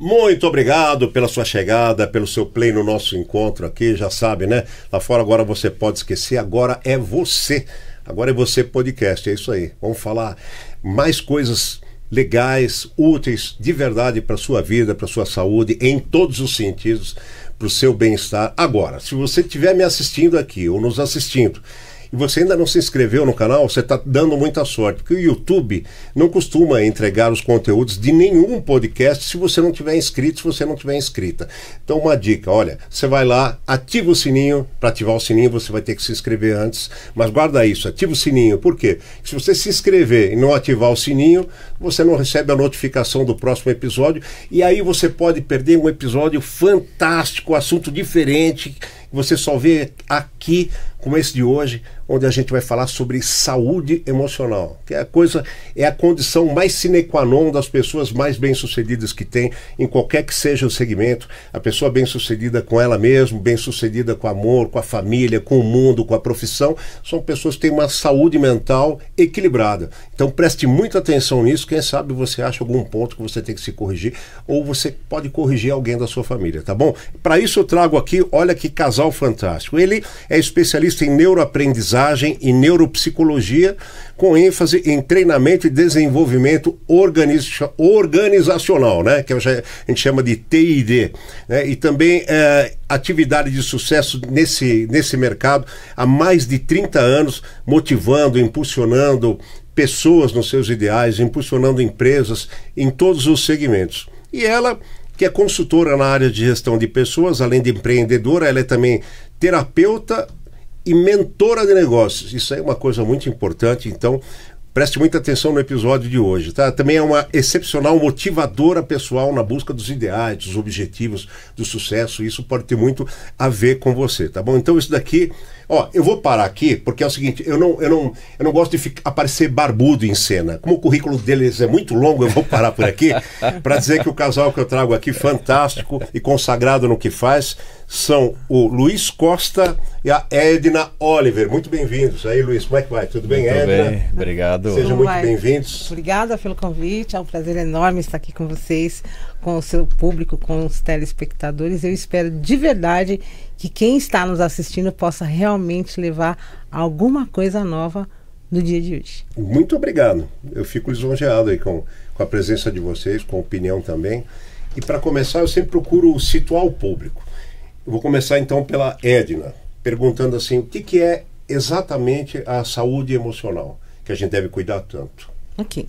Muito obrigado pela sua chegada, pelo seu play no nosso encontro aqui, já sabe, né? Lá fora agora você pode esquecer, agora é você. Agora é você podcast, é isso aí. Vamos falar mais coisas legais, úteis, de verdade para a sua vida, para a sua saúde, em todos os sentidos, para o seu bem-estar. Agora, se você estiver me assistindo aqui ou nos assistindo, e você ainda não se inscreveu no canal, você está dando muita sorte, porque o YouTube não costuma entregar os conteúdos de nenhum podcast se você não tiver inscrito, se você não tiver inscrita. Então uma dica, olha, você vai lá, ativa o sininho. Para ativar o sininho você vai ter que se inscrever antes, mas guarda isso, ativa o sininho. Por quê? Se você se inscrever e não ativar o sininho, você não recebe a notificação do próximo episódio, e aí você pode perder um episódio fantástico, assunto diferente, que você só vê aqui, como esse de hoje, onde a gente vai falar sobre saúde emocional, que é a condição mais sine qua non das pessoas mais bem-sucedidas que tem, em qualquer que seja o segmento. A pessoa bem-sucedida com ela mesma, bem-sucedida com o amor, com a família, com o mundo, com a profissão, são pessoas que têm uma saúde mental equilibrada. Então preste muita atenção nisso, quem sabe você acha algum ponto que você tem que se corrigir, ou você pode corrigir alguém da sua família, tá bom? Para isso eu trago aqui, olha que casal fantástico. Ele é especialista em neuroaprendizagem e neuropsicologia, com ênfase em treinamento e desenvolvimento organizacional, né? Que a gente chama de TID, né? E também atividade de sucesso nesse mercado há mais de 30 anos, motivando, impulsionando pessoas nos seus ideais, impulsionando empresas em todos os segmentos. E ela, que é consultora na área de gestão de pessoas, além de empreendedora, ela é também terapeuta e mentora de negócios. Isso aí é uma coisa muito importante, então preste muita atenção no episódio de hoje, tá? Também é uma excepcional motivadora pessoal na busca dos ideais, dos objetivos, do sucesso. Isso pode ter muito a ver com você, tá bom? Então isso daqui, ó, eu vou parar aqui, porque é o seguinte, eu não gosto de aparecer barbudo em cena. Como o currículo deles é muito longo, eu vou parar por aqui para dizer que o casal que eu trago aqui, fantástico e consagrado no que faz, são o Luiz Costa e a Edna Oliver. Muito bem-vindos. Aí, Luiz, como é que vai? Tudo bem, Edna? Tudo bem, obrigado. Sejam muito bem-vindos. Obrigada pelo convite, é um prazer enorme estar aqui com vocês, com o seu público, com os telespectadores. Eu espero de verdade que quem está nos assistindo possa realmente levar alguma coisa nova no dia de hoje. Muito obrigado. Eu fico lisonjeado aí com a presença de vocês, com a opinião também. E para começar, eu sempre procuro situar o público. Eu vou começar então pela Edna, perguntando assim, o que é exatamente a saúde emocional que a gente deve cuidar tanto? Ok.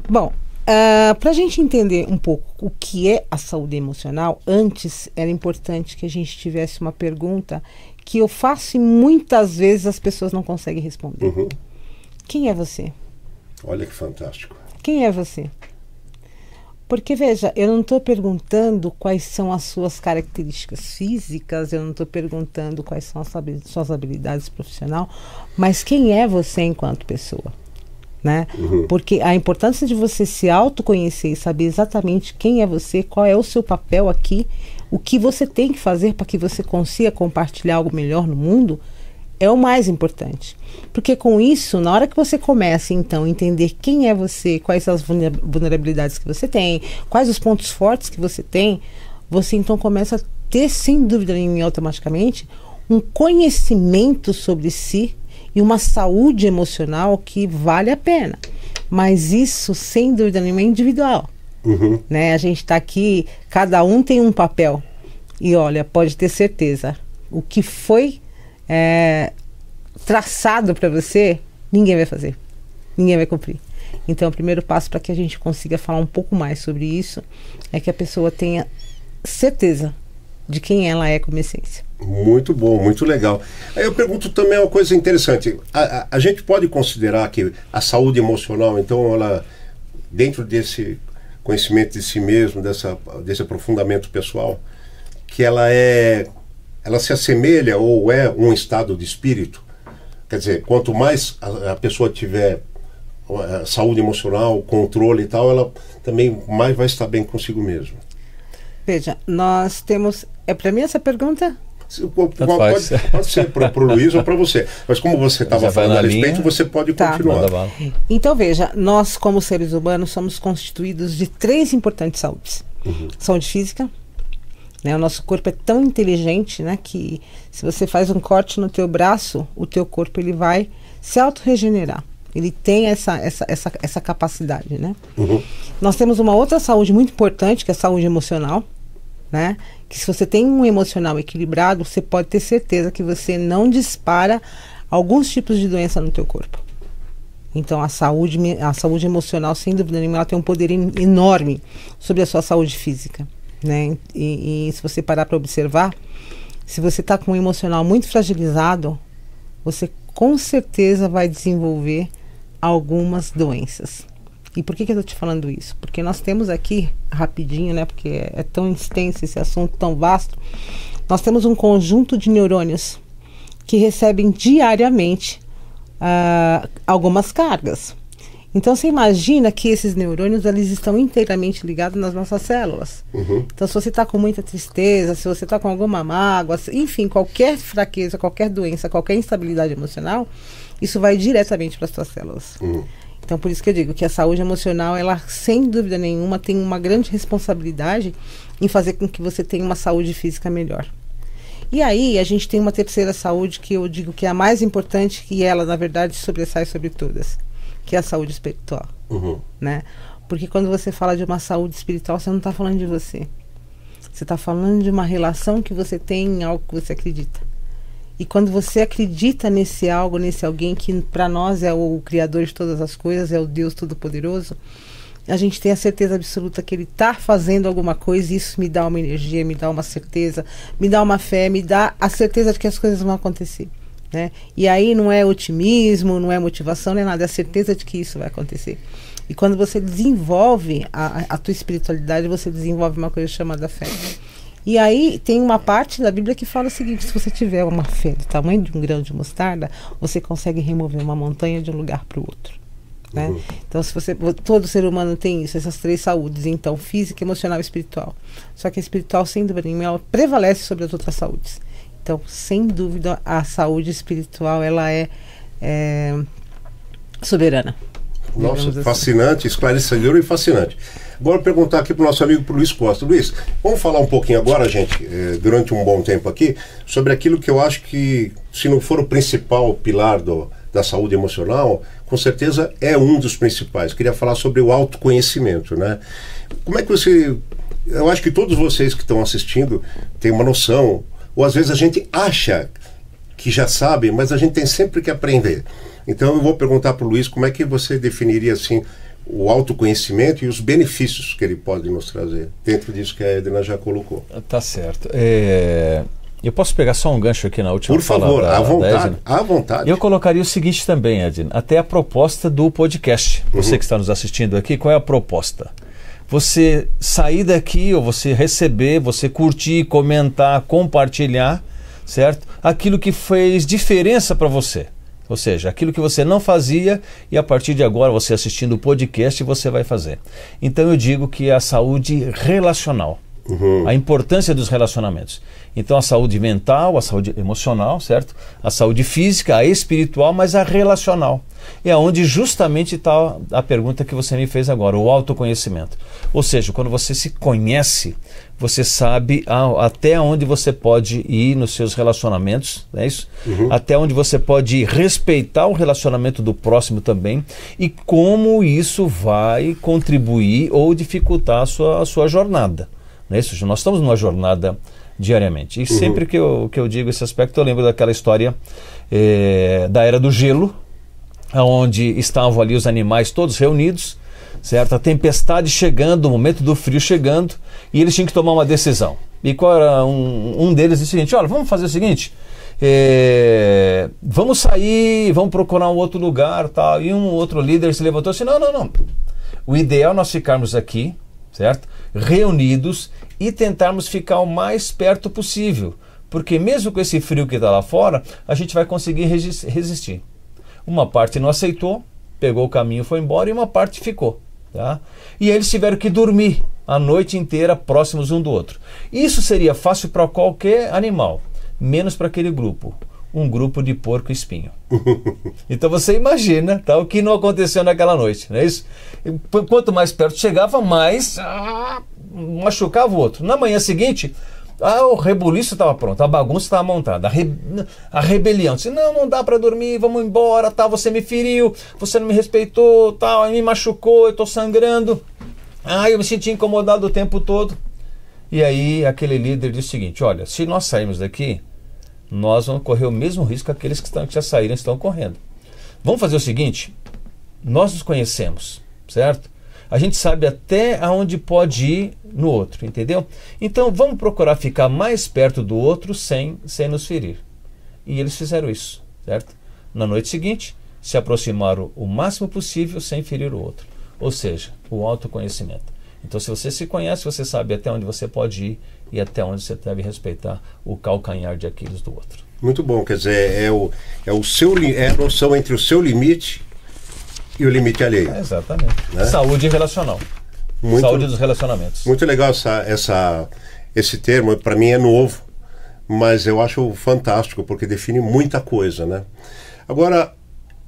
Bom, para a gente entender um pouco o que é a saúde emocional, antes era importante que a gente tivesse uma pergunta que eu faço e muitas vezes as pessoas não conseguem responder. Uhum. Quem é você? Olha que fantástico. Quem é você? Porque, veja, eu não estou perguntando quais são as suas características físicas, eu não estou perguntando quais são as suas habilidades profissionais, mas quem é você enquanto pessoa, né? Uhum. Porque a importância de você se autoconhecer e saber exatamente quem é você, qual é o seu papel aqui, o que você tem que fazer para que você consiga compartilhar algo melhor no mundo, é o mais importante. Porque com isso, na hora que você começa então a entender quem é você, quais são as vulnerabilidades que você tem, quais os pontos fortes que você tem, você então começa a ter, sem dúvida nenhuma, automaticamente, um conhecimento sobre si e uma saúde emocional que vale a pena. Mas isso, sem dúvida nenhuma, é individual. Uhum. Né? A gente está aqui, cada um tem um papel. E olha, pode ter certeza, o que foi traçado para você, ninguém vai fazer, ninguém vai cumprir. Então o primeiro passo para que a gente consiga falar um pouco mais sobre isso é que a pessoa tenha certeza de quem ela é como essência. Muito bom, muito legal. Aí eu pergunto também uma coisa interessante, a gente pode considerar que a saúde emocional, então ela, dentro desse conhecimento de si mesmo, desse aprofundamento pessoal, que ela se assemelha ou é um estado de espírito? Quer dizer, quanto mais a pessoa tiver saúde emocional, controle e tal, ela também mais vai estar bem consigo mesma. Veja, nós temos... É para mim essa pergunta? Pode ser para o Luiz ou para você. Mas como você estava falando a respeito, você pode continuar. Então veja, nós como seres humanos somos constituídos de 3 importantes saúdes. Saúde física, né? O nosso corpo é tão inteligente, né, que se você faz um corte no teu braço, o teu corpo ele vai se autorregenerar. Ele tem essa capacidade, né? Nós temos uma outra saúde muito importante, que é a saúde emocional, né? Que se você tem um emocional equilibrado, você pode ter certeza que você não dispara alguns tipos de doença no teu corpo. Então a saúde emocional, sem dúvida nenhuma, ela tem um poder enorme sobre a sua saúde física, né? E se você parar para observar, se você está com um emocional muito fragilizado, você com certeza vai desenvolver algumas doenças. E por que eu estou te falando isso? Porque nós temos aqui, rapidinho, né, porque é tão extenso esse assunto, tão vasto, nós temos um conjunto de neurônios que recebem diariamente algumas cargas. Então você imagina que esses neurônios eles estão inteiramente ligados nas nossas células. Então se você está com muita tristeza, se você está com alguma mágoa, enfim, qualquer fraqueza, qualquer doença, qualquer instabilidade emocional, isso vai diretamente para as suas células. Então por isso que eu digo que a saúde emocional, ela sem dúvida nenhuma tem uma grande responsabilidade em fazer com que você tenha uma saúde física melhor. E aí a gente tem uma terceira saúde que eu digo que é a mais importante, que ela na verdade sobressai sobre todas, que é a saúde espiritual, né? Porque quando você fala de uma saúde espiritual, você não está falando de você. Você está falando de uma relação que você tem em algo que você acredita. E quando você acredita nesse algo, nesse alguém que para nós é o Criador de todas as coisas, é o Deus Todo-Poderoso, a gente tem a certeza absoluta que Ele está fazendo alguma coisa, e isso me dá uma energia, me dá uma certeza, me dá uma fé, me dá a certeza de que as coisas vão acontecer. Né? E aí não é otimismo, não é motivação, não é nada, é a certeza de que isso vai acontecer. E quando você desenvolve a tua espiritualidade, você desenvolve uma coisa chamada fé. E aí tem uma parte da Bíblia que fala o seguinte: se você tiver uma fé do tamanho de um grão de mostarda, você consegue remover uma montanha de um lugar para o outro. Né? Então todo ser humano tem isso, essas três saúdes, então física, emocional e espiritual. Só que a espiritual, sem dúvida nenhuma, ela prevalece sobre as outras saúdes. Então, sem dúvida, a saúde espiritual, ela é soberana. Nossa, fascinante, esclarecedor e fascinante. Agora perguntar aqui para o nosso amigo Luiz Costa. Luiz, vamos falar um pouquinho agora, gente, durante um bom tempo aqui, sobre aquilo que eu acho que, se não for o principal pilar da saúde emocional, com certeza é um dos principais. Queria falar sobre o autoconhecimento, né? Como é que você... Eu acho que todos vocês que estão assistindo têm uma noção, ou às vezes a gente acha que já sabe, mas a gente tem sempre que aprender. Então eu vou perguntar para o Luiz como é que você definiria assim o autoconhecimento e os benefícios que ele pode nos trazer, dentro disso que a Edna já colocou. Tá certo. Eu posso pegar só um gancho aqui na última fala? Por favor, à vontade, à vontade. Eu colocaria o seguinte também, Edna, até a proposta do podcast. Você que está nos assistindo aqui, qual é a proposta? Você sair daqui, ou você receber, você curtir, comentar, compartilhar, certo? Aquilo que fez diferença para você. Ou seja, aquilo que você não fazia e a partir de agora, você assistindo o podcast, você vai fazer. Então eu digo que é a saúde relacional, a importância dos relacionamentos. Então a saúde mental, a saúde emocional, certo? A saúde física, a espiritual, mas a relacional. É onde justamente está a pergunta que você me fez agora, o autoconhecimento. Ou seja, quando você se conhece, você sabe até onde você pode ir nos seus relacionamentos, não é isso? Até onde você pode respeitar o relacionamento do próximo também e como isso vai contribuir ou dificultar a sua jornada. Não é isso? Nós estamos numa jornada diariamente. E sempre que eu digo esse aspecto, eu lembro daquela história da Era do Gelo, onde estavam ali os animais todos reunidos, certo? A tempestade chegando, o momento do frio chegando, e eles tinham que tomar uma decisão. E qual era um deles? Disse o seguinte: olha, vamos fazer o seguinte, vamos sair, vamos procurar um outro lugar, tal. E um outro líder se levantou e disse: não. O ideal é nós ficarmos aqui, certo? Reunidos e tentarmos ficar o mais perto possível, porque mesmo com esse frio que está lá fora, a gente vai conseguir resistir. Uma parte não aceitou, pegou o caminho, foi embora, e uma parte ficou. Tá? E eles tiveram que dormir a noite inteira próximos um do outro. Isso seria fácil para qualquer animal, menos para aquele grupo. Um grupo de porco-espinho. Então você imagina, tá, o que não aconteceu naquela noite, não é isso? Quanto mais perto chegava, mais machucava o outro. Na manhã seguinte, o rebuliço estava pronto, a bagunça estava montada, a rebelião. Disse, não dá para dormir, vamos embora, tá, você me feriu, você não me respeitou, tal, me machucou, eu estou sangrando. Eu me senti incomodado o tempo todo. E aí aquele líder disse o seguinte, olha, se nós sairmos daqui, nós vamos correr o mesmo risco que aqueles que já saíram estão correndo. Vamos fazer o seguinte, nós nos conhecemos, certo? A gente sabe até aonde pode ir no outro, entendeu? Então vamos procurar ficar mais perto do outro sem nos ferir. E eles fizeram isso, certo? Na noite seguinte, se aproximaram o máximo possível sem ferir o outro. Ou seja, o autoconhecimento. Então, se você se conhece, você sabe até onde você pode ir e até onde você deve respeitar o calcanhar de Aquiles do outro. Muito bom, quer dizer, é a noção entre o seu limite e o limite alheio. Exatamente. Né? Saúde relacional. Saúde dos relacionamentos. Muito legal esse termo, para mim é novo, mas eu acho fantástico, porque define muita coisa, né? Agora,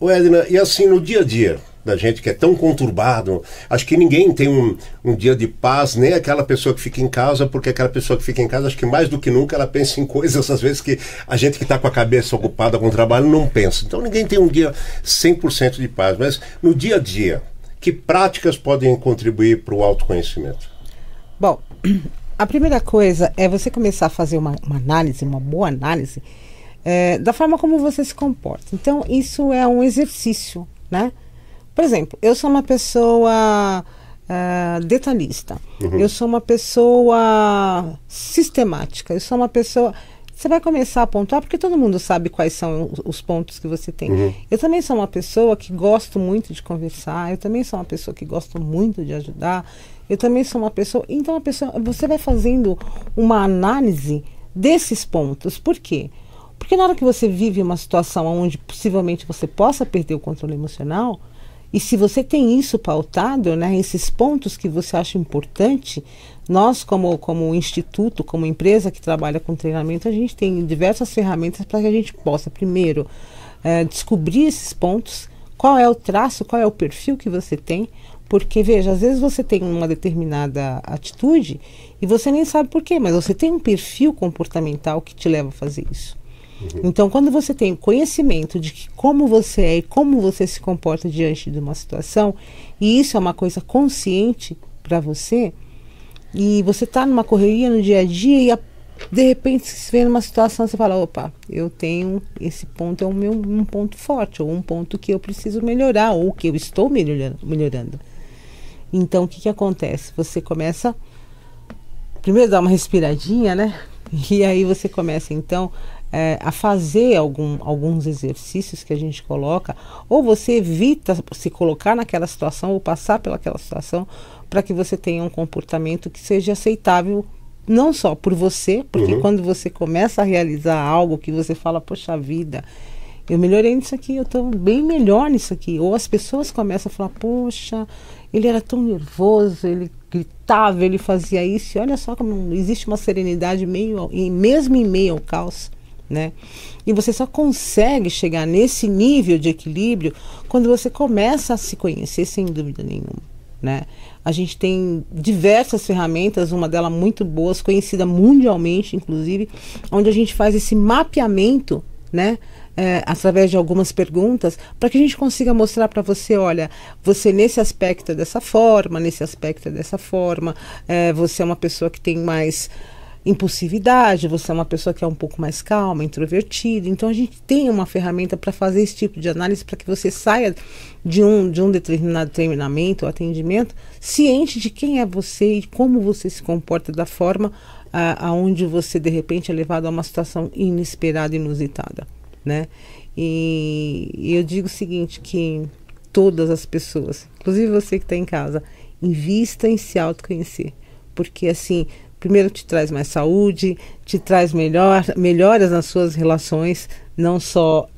Edna, e assim no dia a dia da gente que é tão conturbado, acho que ninguém tem um dia de paz, nem aquela pessoa que fica em casa, porque aquela pessoa que fica em casa, acho que mais do que nunca ela pensa em coisas, às vezes, que a gente que está com a cabeça ocupada com o trabalho não pensa. Então ninguém tem um dia 100% de paz, mas no dia a dia, que práticas podem contribuir para o autoconhecimento? Bom, a primeira coisa é você começar a fazer uma análise, uma boa análise, da forma como você se comporta. Então isso é um exercício, né? Por exemplo, eu sou uma pessoa detalhista, eu sou uma pessoa sistemática, eu sou uma pessoa... Você vai começar a pontuar, porque todo mundo sabe quais são os pontos que você tem. Eu também sou uma pessoa que gosto muito de conversar, eu também sou uma pessoa que gosto muito de ajudar, eu também sou uma pessoa... Então, você vai fazendo uma análise desses pontos. Por quê? Porque na hora que você vive uma situação onde possivelmente você possa perder o controle emocional... E se você tem isso pautado, né, esses pontos que você acha importante, nós como instituto, como empresa que trabalha com treinamento, a gente tem diversas ferramentas para que a gente possa, primeiro, descobrir esses pontos, qual é o traço, qual é o perfil que você tem, porque, veja, às vezes você tem uma determinada atitude e você nem sabe por quê, mas você tem um perfil comportamental que te leva a fazer isso. Então, quando você tem conhecimento de como você é e como você se comporta diante de uma situação, e isso é uma coisa consciente para você, e você está numa correria no dia a dia e de repente se vê numa situação, você fala, opa, eu tenho esse ponto, é um ponto forte, ou um ponto que eu preciso melhorar, ou que eu estou melhorando. Então, o que acontece? Você começa, primeiro dá uma respiradinha, né? E aí você começa, então... a fazer alguns exercícios que a gente coloca, ou você evita se colocar naquela situação ou passar pelaquela situação, para que você tenha um comportamento que seja aceitável não só por você, porque quando você começa a realizar algo que você fala, poxa vida, eu melhorei nisso aqui, eu estou bem melhor nisso aqui, ou as pessoas começam a falar, poxa, ele era tão nervoso, ele gritava, ele fazia isso, e olha só como existe uma serenidade mesmo em meio ao caos, né? E você só consegue chegar nesse nível de equilíbrio quando você começa a se conhecer, sem dúvida nenhuma, né? A gente tem diversas ferramentas, uma delas muito boas, conhecida mundialmente, inclusive, onde a gente faz esse mapeamento, né? Através de algumas perguntas, para que a gente consiga mostrar para você, olha, você nesse aspecto é dessa forma, nesse aspecto é dessa forma, você é uma pessoa que tem mais impulsividade, você é uma pessoa que é um pouco mais calma, introvertida. Então a gente tem uma ferramenta para fazer esse tipo de análise, para que você saia de um determinado treinamento ou atendimento ciente de quem é você e como você se comporta, da forma aonde você de repente é levado a uma situação inesperada, inusitada, né? E eu digo o seguinte, que todas as pessoas, inclusive você que está em casa, invista em se autoconhecer, porque assim, primeiro te traz mais saúde, te traz melhoras nas suas relações, não só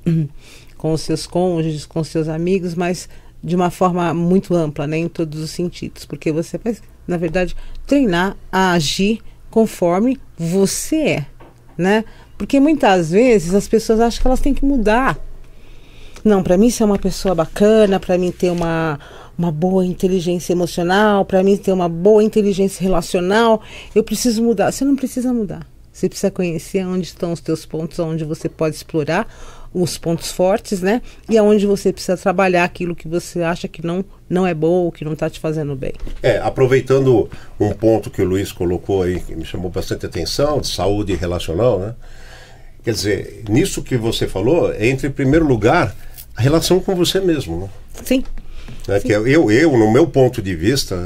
com os seus cônjuges, com os seus amigos, mas de uma forma muito ampla, né, em todos os sentidos, porque você vai, na verdade, treinar a agir conforme você é, né? Porque muitas vezes as pessoas acham que elas têm que mudar. Não, para mim ser uma pessoa bacana, para mim ter uma uma boa inteligência emocional, para mim ter uma boa inteligência relacional, eu preciso mudar. Você não precisa mudar. Você precisa conhecer onde estão os teus pontos, onde você pode explorar os pontos fortes, né? E aonde você precisa trabalhar aquilo que você acha que não é bom ou que não está te fazendo bem. Aproveitando um ponto que o Luiz colocou aí, que me chamou bastante atenção, de saúde relacional, né? Quer dizer, nisso que você falou, entra em primeiro lugar a relação com você mesmo, né? Sim. Que eu, no meu ponto de vista,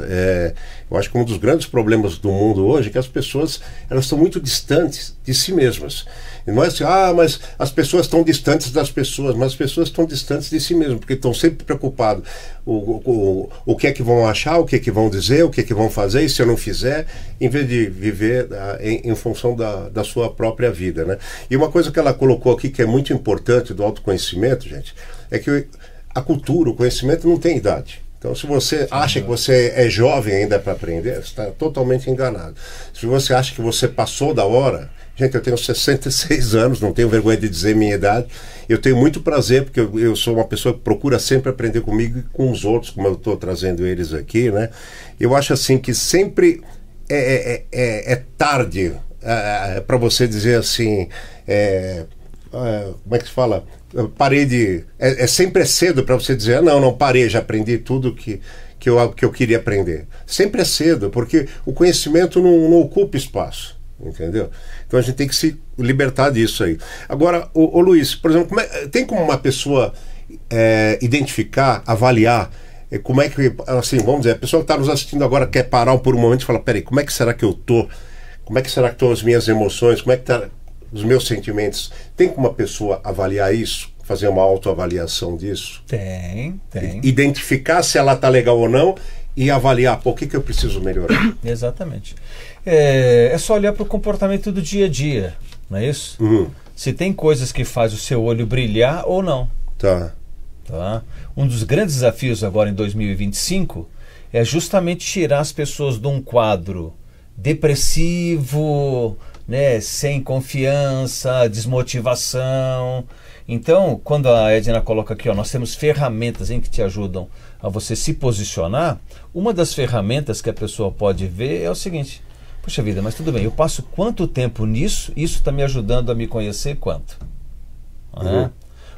eu acho que um dos grandes problemas do mundo hoje é que as pessoas, elas estão muito distantes de si mesmas. E não é assim, mas as pessoas estão distantes das pessoas, mas as pessoas estão distantes de si mesmas, porque estão sempre preocupadas o que é que vão achar, o que é que vão dizer, o que é que vão fazer, e se eu não fizer, em vez de viver em função da sua própria vida, né? E uma coisa que ela colocou aqui que é muito importante do autoconhecimento, gente, é que a cultura, o conhecimento não tem idade. Então, se você acha que você é jovem ainda para aprender, você está totalmente enganado. Se você acha que você passou da hora... Gente, eu tenho 66 anos, não tenho vergonha de dizer minha idade. Eu tenho muito prazer, porque eu sou uma pessoa que procura sempre aprender comigo e com os outros, como eu estou trazendo eles aqui, né? Eu acho assim que sempre é tarde para você dizer assim... como é que se fala? Sempre é cedo para você dizer, não parei, já aprendi tudo que eu queria aprender. Sempre é cedo, porque o conhecimento não ocupa espaço, entendeu? Então a gente tem que se libertar disso aí. Agora, o Luiz, por exemplo, tem como uma pessoa identificar, avaliar, como é que, assim, vamos dizer, a pessoa que está nos assistindo agora quer parar por um momento e falar, peraí, como é que será que eu tô? Como é que será que estão as minhas emoções? Como é que está os meus sentimentos? Tem como uma pessoa avaliar isso? Fazer uma autoavaliação disso? Tem. Identificar se ela está legal ou não e avaliar, o que eu preciso melhorar? Exatamente. É só olhar para o comportamento do dia a dia, não é isso? Uhum. Se tem coisas que faz o seu olho brilhar ou não. Tá. Um dos grandes desafios agora em 2025 é justamente tirar as pessoas de um quadro depressivo, né, sem confiança, desmotivação. Então, quando a Edna coloca aqui, nós temos ferramentas que te ajudam a você se posicionar, uma das ferramentas que a pessoa pode ver é o seguinte: puxa vida, mas tudo bem, eu passo quanto tempo nisso, isso está me ajudando a me conhecer quanto? Uhum.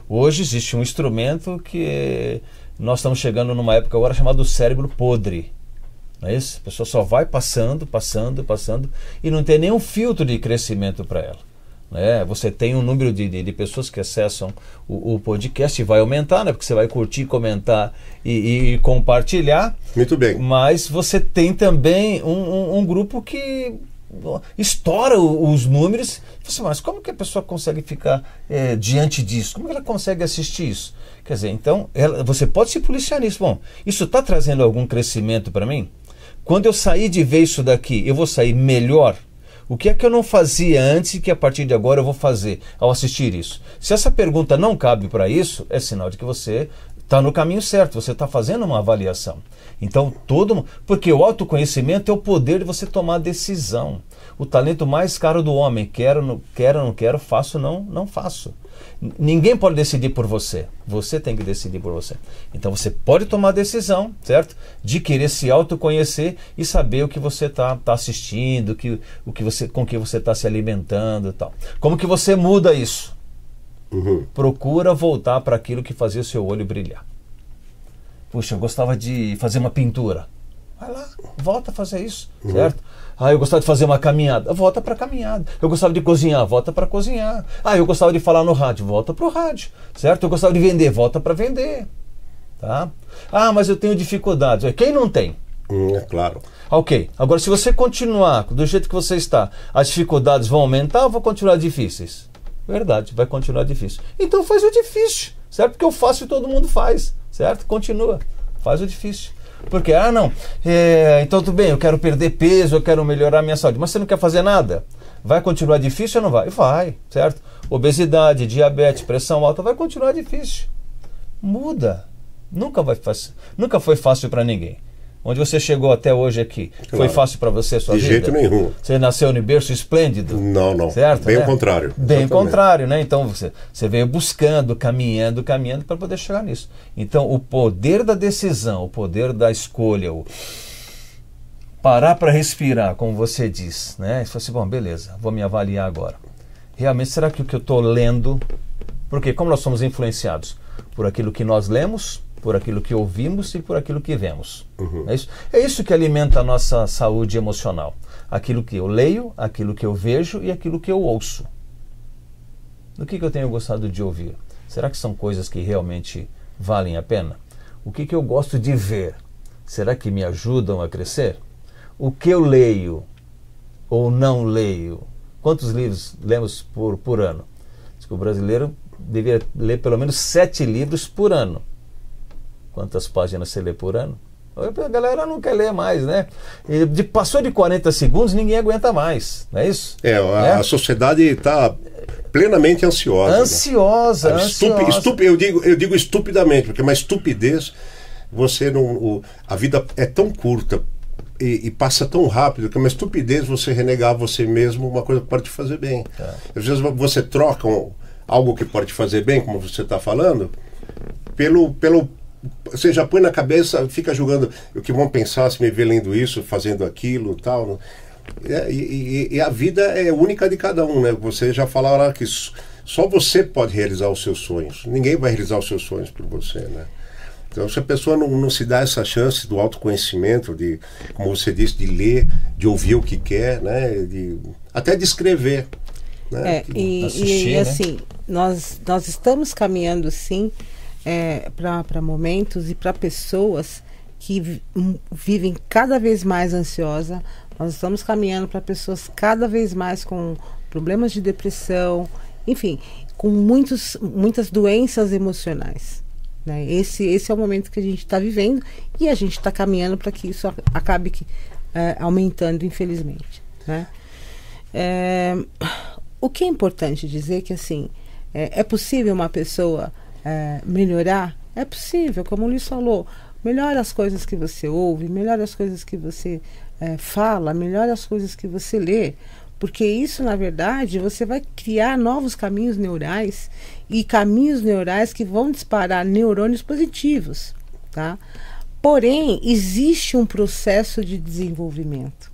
Hoje existe um instrumento que nós estamos chegando numa época agora chamado cérebro podre. Não é isso? A pessoa só vai passando e não tem nenhum filtro de crescimento para ela. Né? Você tem um número de pessoas que acessam o podcast e vai aumentar, né? Porque você vai curtir, comentar e compartilhar. Muito bem. Mas você tem também um grupo que estoura os números. Mas como que a pessoa consegue ficar diante disso? Como que ela consegue assistir isso? Quer dizer, então, você pode se policiar nisso. Bom, isso está trazendo algum crescimento para mim? Quando eu sair de ver isso daqui, eu vou sair melhor? O que é que eu não fazia antes e que a partir de agora eu vou fazer ao assistir isso? Se essa pergunta não cabe para isso, é sinal de que você está no caminho certo, você está fazendo uma avaliação. Então, porque o autoconhecimento é o poder de você tomar decisão. O talento mais caro do homem, quero, não quero, faço, não faço. Ninguém pode decidir por você. Você tem que decidir por você. Então você pode tomar a decisão, certo? De querer se autoconhecer e saber o que você está assistindo, com que você está se alimentando e tal. Como que você muda isso? Uhum. Procura voltar para aquilo que fazia o seu olho brilhar. Puxa, eu gostava de fazer uma pintura. Vai lá, volta a fazer isso, certo? Eu gostava de fazer uma caminhada, volta para a caminhada. Eu gostava de cozinhar, volta para cozinhar. Eu gostava de falar no rádio, volta para o rádio, certo? Eu gostava de vender, volta para vender, tá? Mas eu tenho dificuldades. Quem não tem? É claro. Ok, agora se você continuar do jeito que você está, as dificuldades vão aumentar ou vão continuar difíceis? Verdade, vai continuar difícil. Então faz o difícil, certo? Porque eu faço e todo mundo faz, certo? Continua, faz o difícil. Porque, então tudo bem, eu quero perder peso, eu quero melhorar a minha saúde, mas você não quer fazer nada? Vai continuar difícil ou não vai? Vai, certo? Obesidade, diabetes, pressão alta, vai continuar difícil. Muda. Nunca foi fácil para ninguém. onde você chegou até hoje aqui, foi Claro. fácil para você a sua De vida? jeito nenhum. Você nasceu no berço esplêndido? Não. Certo, Bem né? o contrário. Bem o Exatamente. contrário, né? Então você veio buscando, caminhando para poder chegar nisso. Então o poder da decisão, o poder da escolha, o parar para respirar, como você diz, né? E você fala assim, bom, beleza, vou me avaliar agora. Realmente, será que o que eu estou lendo... Porque como nós somos influenciados por aquilo que nós lemos, por aquilo que ouvimos e por aquilo que vemos. É isso que alimenta a nossa saúde emocional. Aquilo que eu leio, aquilo que eu vejo e aquilo que eu ouço. Do que eu tenho gostado de ouvir? Será que são coisas que realmente valem a pena? O que eu gosto de ver? Será que me ajudam a crescer? O que eu leio ou não leio? Quantos livros lemos por ano? Diz que o brasileiro deveria ler pelo menos 7 livros por ano. Quantas páginas você lê por ano? A galera não quer ler mais, né? Passou de 40 segundos, ninguém aguenta mais, não é isso? A sociedade está plenamente ansiosa. Ansiosa, né? ansiosa. Eu digo estupidamente, porque uma estupidez, você não... A vida é tão curta e passa tão rápido que é uma estupidez você renegar você mesmo uma coisa que pode te fazer bem. Às vezes você troca algo que pode te fazer bem, como você está falando, pelo você já põe na cabeça, fica julgando o que vão pensar se me vê lendo isso, fazendo aquilo, tal. E a vida é única de cada um, né? Você já falou que só você pode realizar os seus sonhos. Ninguém vai realizar os seus sonhos por você, né? Então, se a pessoa não se dá essa chance do autoconhecimento, de, como você disse, de ler, de ouvir o que quer, né? Até de escrever. Né? Assistir, né? Assim, nós estamos caminhando, sim, para momentos e para pessoas que vivem cada vez mais ansiosa. Nós estamos caminhando para pessoas cada vez mais com problemas de depressão, enfim, com muitas doenças emocionais. Né? Esse é o momento que a gente está vivendo e a gente está caminhando para que isso acabe aumentando, infelizmente. Né? O que é importante dizer que assim, é possível uma pessoa melhorar? É possível, como o Luiz falou, melhora as coisas que você ouve, melhora as coisas que você fala, melhora as coisas que você lê, porque isso, na verdade, você vai criar novos caminhos neurais e caminhos neurais que vão disparar neurônios positivos, tá? Porém, existe um processo de desenvolvimento,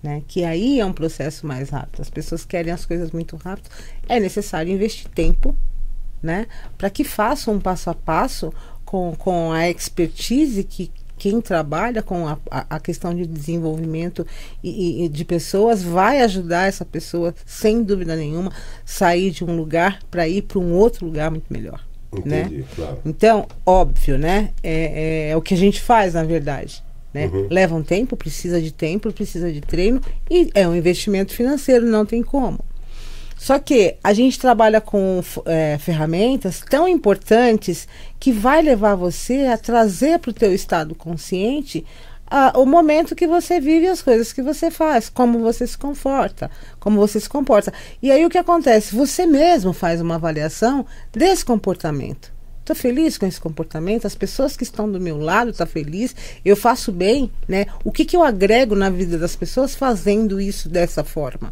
né? Que aí é um processo mais rápido. As pessoas querem as coisas muito rápido. É necessário investir tempo, né? Para que façam um passo a passo com a expertise que quem trabalha com a questão de desenvolvimento e de pessoas vai ajudar essa pessoa, sem dúvida nenhuma, sair de um lugar para ir para um outro lugar muito melhor. Entendi, né? Claro. Então, óbvio, né? É o que a gente faz, na verdade. Né? Leva um tempo, precisa de treino e é um investimento financeiro, não tem como. Só que a gente trabalha com ferramentas tão importantes que vai levar você a trazer para o teu estado consciente o momento que você vive, as coisas que você faz, como você se comporta, E aí o que acontece? Você mesmo faz uma avaliação desse comportamento. Estou feliz com esse comportamento? As pessoas que estão do meu lado estão felizes? Eu faço bem? Né? O que eu agrego na vida das pessoas fazendo isso dessa forma?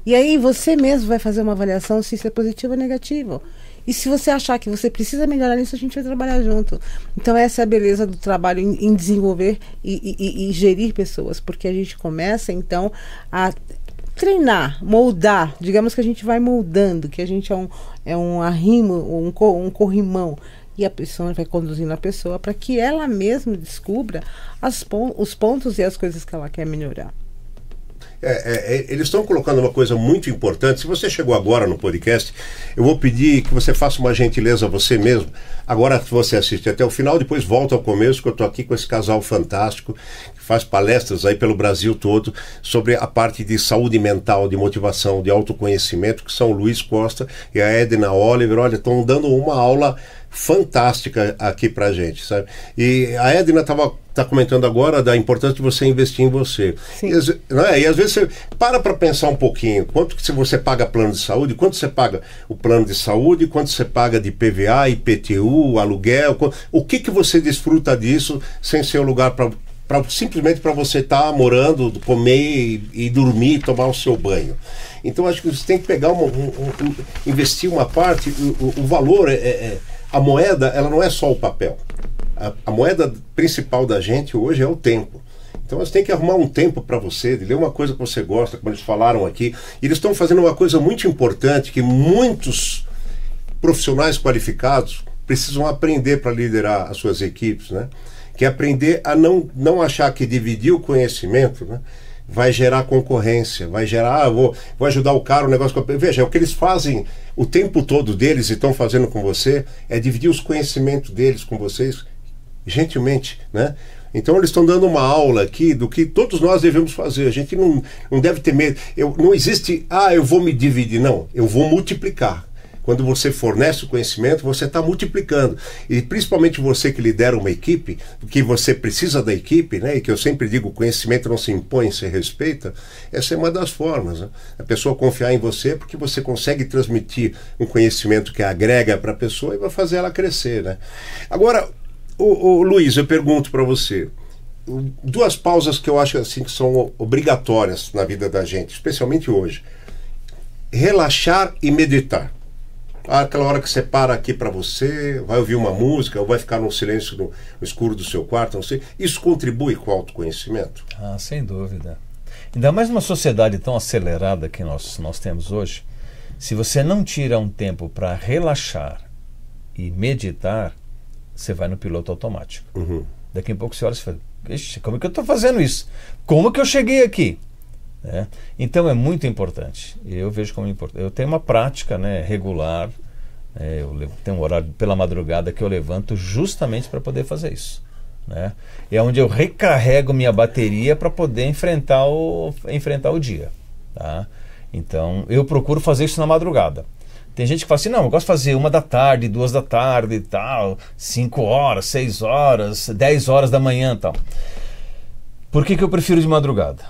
E aí você mesmo vai fazer uma avaliação se isso é positivo ou negativo. E se você achar que você precisa melhorar nisso, a gente vai trabalhar junto. Então essa é a beleza do trabalho em desenvolver e gerir pessoas, porque a gente começa então a treinar, moldar. Digamos que a gente vai moldando, que a gente é um arrimo, um corrimão. E a pessoa vai conduzindo a pessoa para que ela mesma descubra os pontos e as coisas que ela quer melhorar. Eles estão colocando uma coisa muito importante. Se você chegou agora no podcast, eu vou pedir que você faça uma gentileza a você mesmo. Agora você assiste até o final, depois volta ao começo, que eu estou aqui com esse casal fantástico, que faz palestras aí pelo Brasil todo, sobre a parte de saúde mental, de motivação, de autoconhecimento, que são o Luiz Costa e a Edna Oliver. Olha, estão dando uma aula fantástica aqui pra gente, sabe? E a Edna tá comentando agora da importância de você investir em você. Sim. E às vezes você para pensar um pouquinho, quanto que você paga plano de saúde, quanto você paga o plano de saúde, quanto você paga de PVA, IPTU, aluguel, o que você desfruta disso sem ser um lugar simplesmente para você estar morando, comer e dormir, tomar o seu banho. Então acho que você tem que pegar investir uma parte, o valor a moeda, ela não é só o papel. A moeda principal da gente hoje é o tempo. Então você tem que arrumar um tempo para você, de ler uma coisa que você gosta, como eles falaram aqui. E eles estão fazendo uma coisa muito importante que muitos profissionais qualificados precisam aprender para liderar as suas equipes, né? Que é aprender a não achar que dividir o conhecimento, né, vai gerar concorrência, vai gerar, vou ajudar o cara, o negócio... Veja, é o que eles fazem o tempo todo deles e estão fazendo com você, é dividir os conhecimentos deles com vocês, gentilmente, né? Então eles estão dando uma aula aqui do que todos nós devemos fazer. A gente não deve ter medo. Não existe, eu vou me dividir. Não, eu vou multiplicar. Quando você fornece o conhecimento, você está multiplicando. E principalmente você que lidera uma equipe, que você precisa da equipe, né? E que eu sempre digo, o conhecimento não se impõe, se respeita. Essa é uma das formas, né? A pessoa confiar em você porque você consegue transmitir um conhecimento que agrega para a pessoa e vai fazer ela crescer, né? Agora, Luiz, eu pergunto para você, duas pausas que eu acho assim que são obrigatórias na vida da gente, especialmente hoje. Relaxar e meditar. Aquela hora que você para aqui para você, vai ouvir uma música, ou vai ficar no silêncio, no escuro do seu quarto, não sei. Isso contribui com o autoconhecimento? Sem dúvida. Ainda mais numa sociedade tão acelerada que nós temos hoje, se você não tira um tempo para relaxar e meditar, você vai no piloto automático. Uhum. Daqui a pouco você olha e fala, como é que eu estou fazendo isso? Como que eu cheguei aqui? Então é muito importante. Eu vejo como importante. Eu tenho uma prática, né, regular. Eu tenho um horário pela madrugada que eu levanto justamente para poder fazer isso, né? É onde eu recarrego minha bateria para poder enfrentar o dia, tá? Então eu procuro fazer isso na madrugada. Tem gente que fala assim, não, eu gosto de fazer 1 da tarde, 2 da tarde e tal, 5 horas, 6 horas, 10 horas da manhã e tal. Por que eu prefiro de madrugada?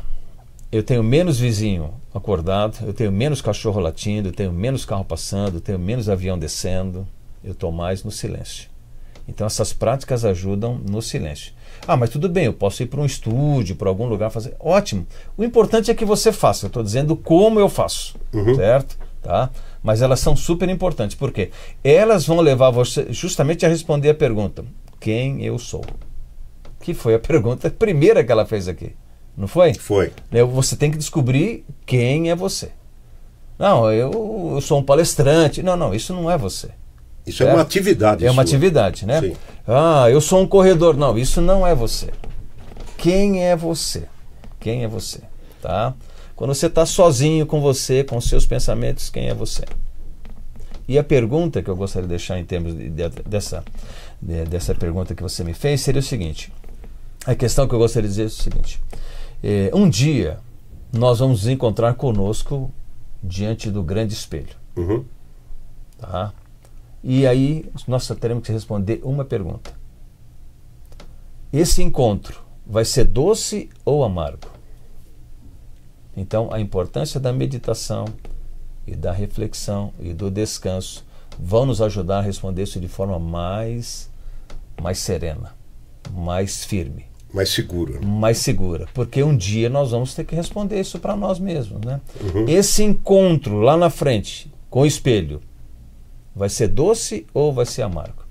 Eu tenho menos vizinho acordado, eu tenho menos cachorro latindo, eu tenho menos carro passando, eu tenho menos avião descendo, eu estou mais no silêncio. Então essas práticas ajudam no silêncio. Mas tudo bem, eu posso ir para um estúdio, para algum lugar fazer. Ótimo. O importante é que você faça. Eu estou dizendo como eu faço, certo? Tá? Mas elas são super importantes. Por quê? Elas vão levar você justamente a responder a pergunta: quem eu sou? Que foi a pergunta primeira que ela fez aqui. Não foi? Foi. Você tem que descobrir quem é você. Não, eu sou um palestrante. Não, isso não é você. Isso é uma atividade. É uma atividade, né? Sim. Eu sou um corredor. Não, isso não é você. Quem é você? Quem é você? Tá? Quando você está sozinho com você, com seus pensamentos, quem é você? E a pergunta que eu gostaria de deixar em termos dessa pergunta que você me fez seria o seguinte. A questão que eu gostaria de dizer é o seguinte. Um dia nós vamos nos encontrar conosco diante do grande espelho. Tá? E aí nós só teremos que responder uma pergunta. Esse encontro vai ser doce ou amargo? Então a importância da meditação e da reflexão e do descanso vão nos ajudar a responder isso de forma mais serena, mais firme. Mais segura. Mais segura, porque um dia nós vamos ter que responder isso para nós mesmos, né? Esse encontro lá na frente com o espelho vai ser doce ou vai ser amargo?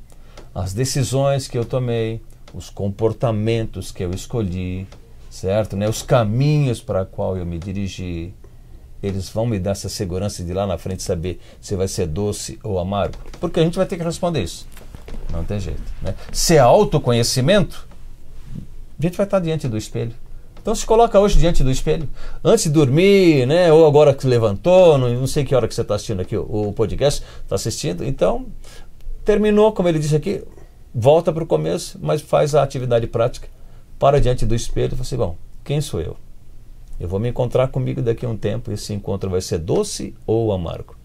As decisões que eu tomei, os comportamentos que eu escolhi, certo? Né? Os caminhos para qual eu me dirigi, eles vão me dar essa segurança de lá na frente saber se vai ser doce ou amargo? Porque a gente vai ter que responder isso. Não tem jeito, né? Se é autoconhecimento, a gente vai estar diante do espelho. Então se coloca hoje diante do espelho, antes de dormir, né? Ou agora que levantou, não sei que hora que você está assistindo aqui o podcast, está assistindo. Então, terminou, como ele disse aqui, volta para o começo, mas faz a atividade prática, para diante do espelho e fala assim, bom, quem sou eu? Eu vou me encontrar comigo daqui a um tempo, esse encontro vai ser doce ou amargo?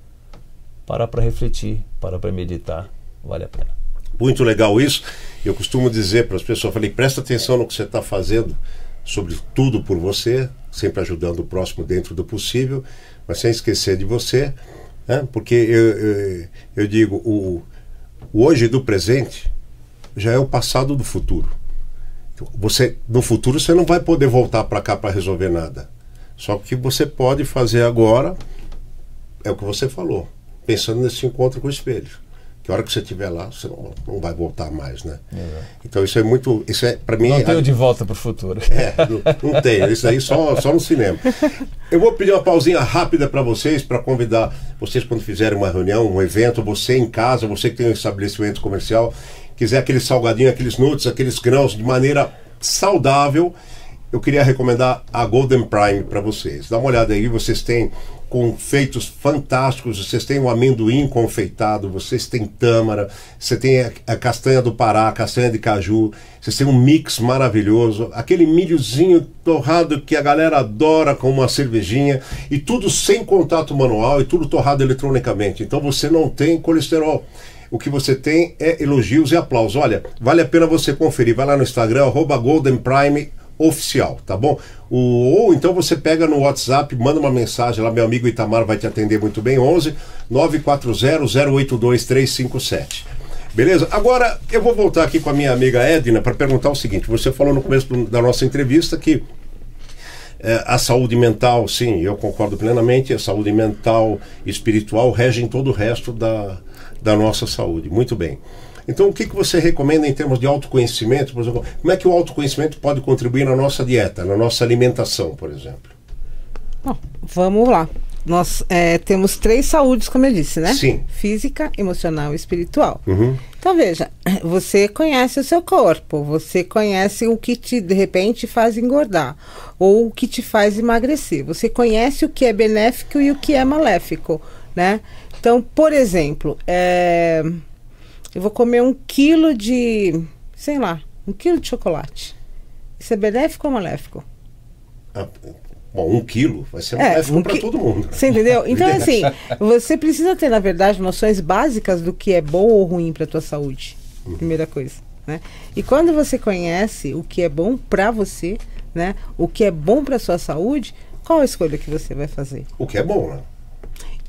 Para refletir, para meditar, vale a pena. Muito legal isso. Eu costumo dizer para as pessoas, falei, presta atenção no que você está fazendo, sobre tudo por você, sempre ajudando o próximo dentro do possível, mas sem esquecer de você, né? Porque eu digo, o hoje do presente já é o passado do futuro. No futuro você não vai poder voltar para cá para resolver nada. Só que o que você pode fazer agora é o que você falou, pensando nesse encontro com o espelho. Que a hora que você estiver lá, você não vai voltar mais, né? Então isso é muito... Isso é, para mim... Não tenho de volta para o futuro. Não tenho. Isso aí só no cinema. Eu vou pedir uma pausinha rápida para vocês, para convidar vocês quando fizerem uma reunião, um evento, você em casa, você que tem um estabelecimento comercial, quiser aquele salgadinho, aqueles nuts, aqueles grãos de maneira saudável, eu queria recomendar a Golden Prime para vocês. Dá uma olhada aí, vocês têm confeitos fantásticos, vocês têm o amendoim confeitado, vocês têm tâmara, você tem a castanha do Pará, a castanha de caju, vocês têm um mix maravilhoso, aquele milhozinho torrado que a galera adora com uma cervejinha, e tudo sem contato manual e tudo torrado eletronicamente. Então você não tem colesterol. O que você tem é elogios e aplausos. Olha, vale a pena você conferir. Vai lá no Instagram, @GoldenPrime oficial, tá bom? Ou então você pega no WhatsApp, manda uma mensagem lá, meu amigo Itamar vai te atender muito bem, 11 940 082 357. Beleza? Agora eu vou voltar aqui com a minha amiga Edna para perguntar o seguinte: você falou no começo da nossa entrevista que a saúde mental, sim, eu concordo plenamente, a saúde mental e espiritual regem todo o resto da nossa saúde. Muito bem. Então, o que você recomenda em termos de autoconhecimento? Por exemplo, como é que o autoconhecimento pode contribuir na nossa dieta, na nossa alimentação, por exemplo? Bom, vamos lá. Nós temos 3 saúdes, como eu disse, né? Sim. Física, emocional e espiritual. Então, veja, você conhece o seu corpo, você conhece o que de repente faz engordar, ou o que te faz emagrecer. Você conhece o que é benéfico e o que é maléfico, né? Então, por exemplo, eu vou comer 1 quilo de, sei lá, 1 quilo de chocolate. Isso é benéfico ou maléfico? Bom, 1 quilo vai ser maléfico para todo mundo. Você entendeu? Então, assim, você precisa ter, na verdade, noções básicas do que é bom ou ruim para a tua saúde. Primeira coisa, né? E quando você conhece o que é bom para você, né? O que é bom para a sua saúde, qual a escolha que você vai fazer? O que é bom, né?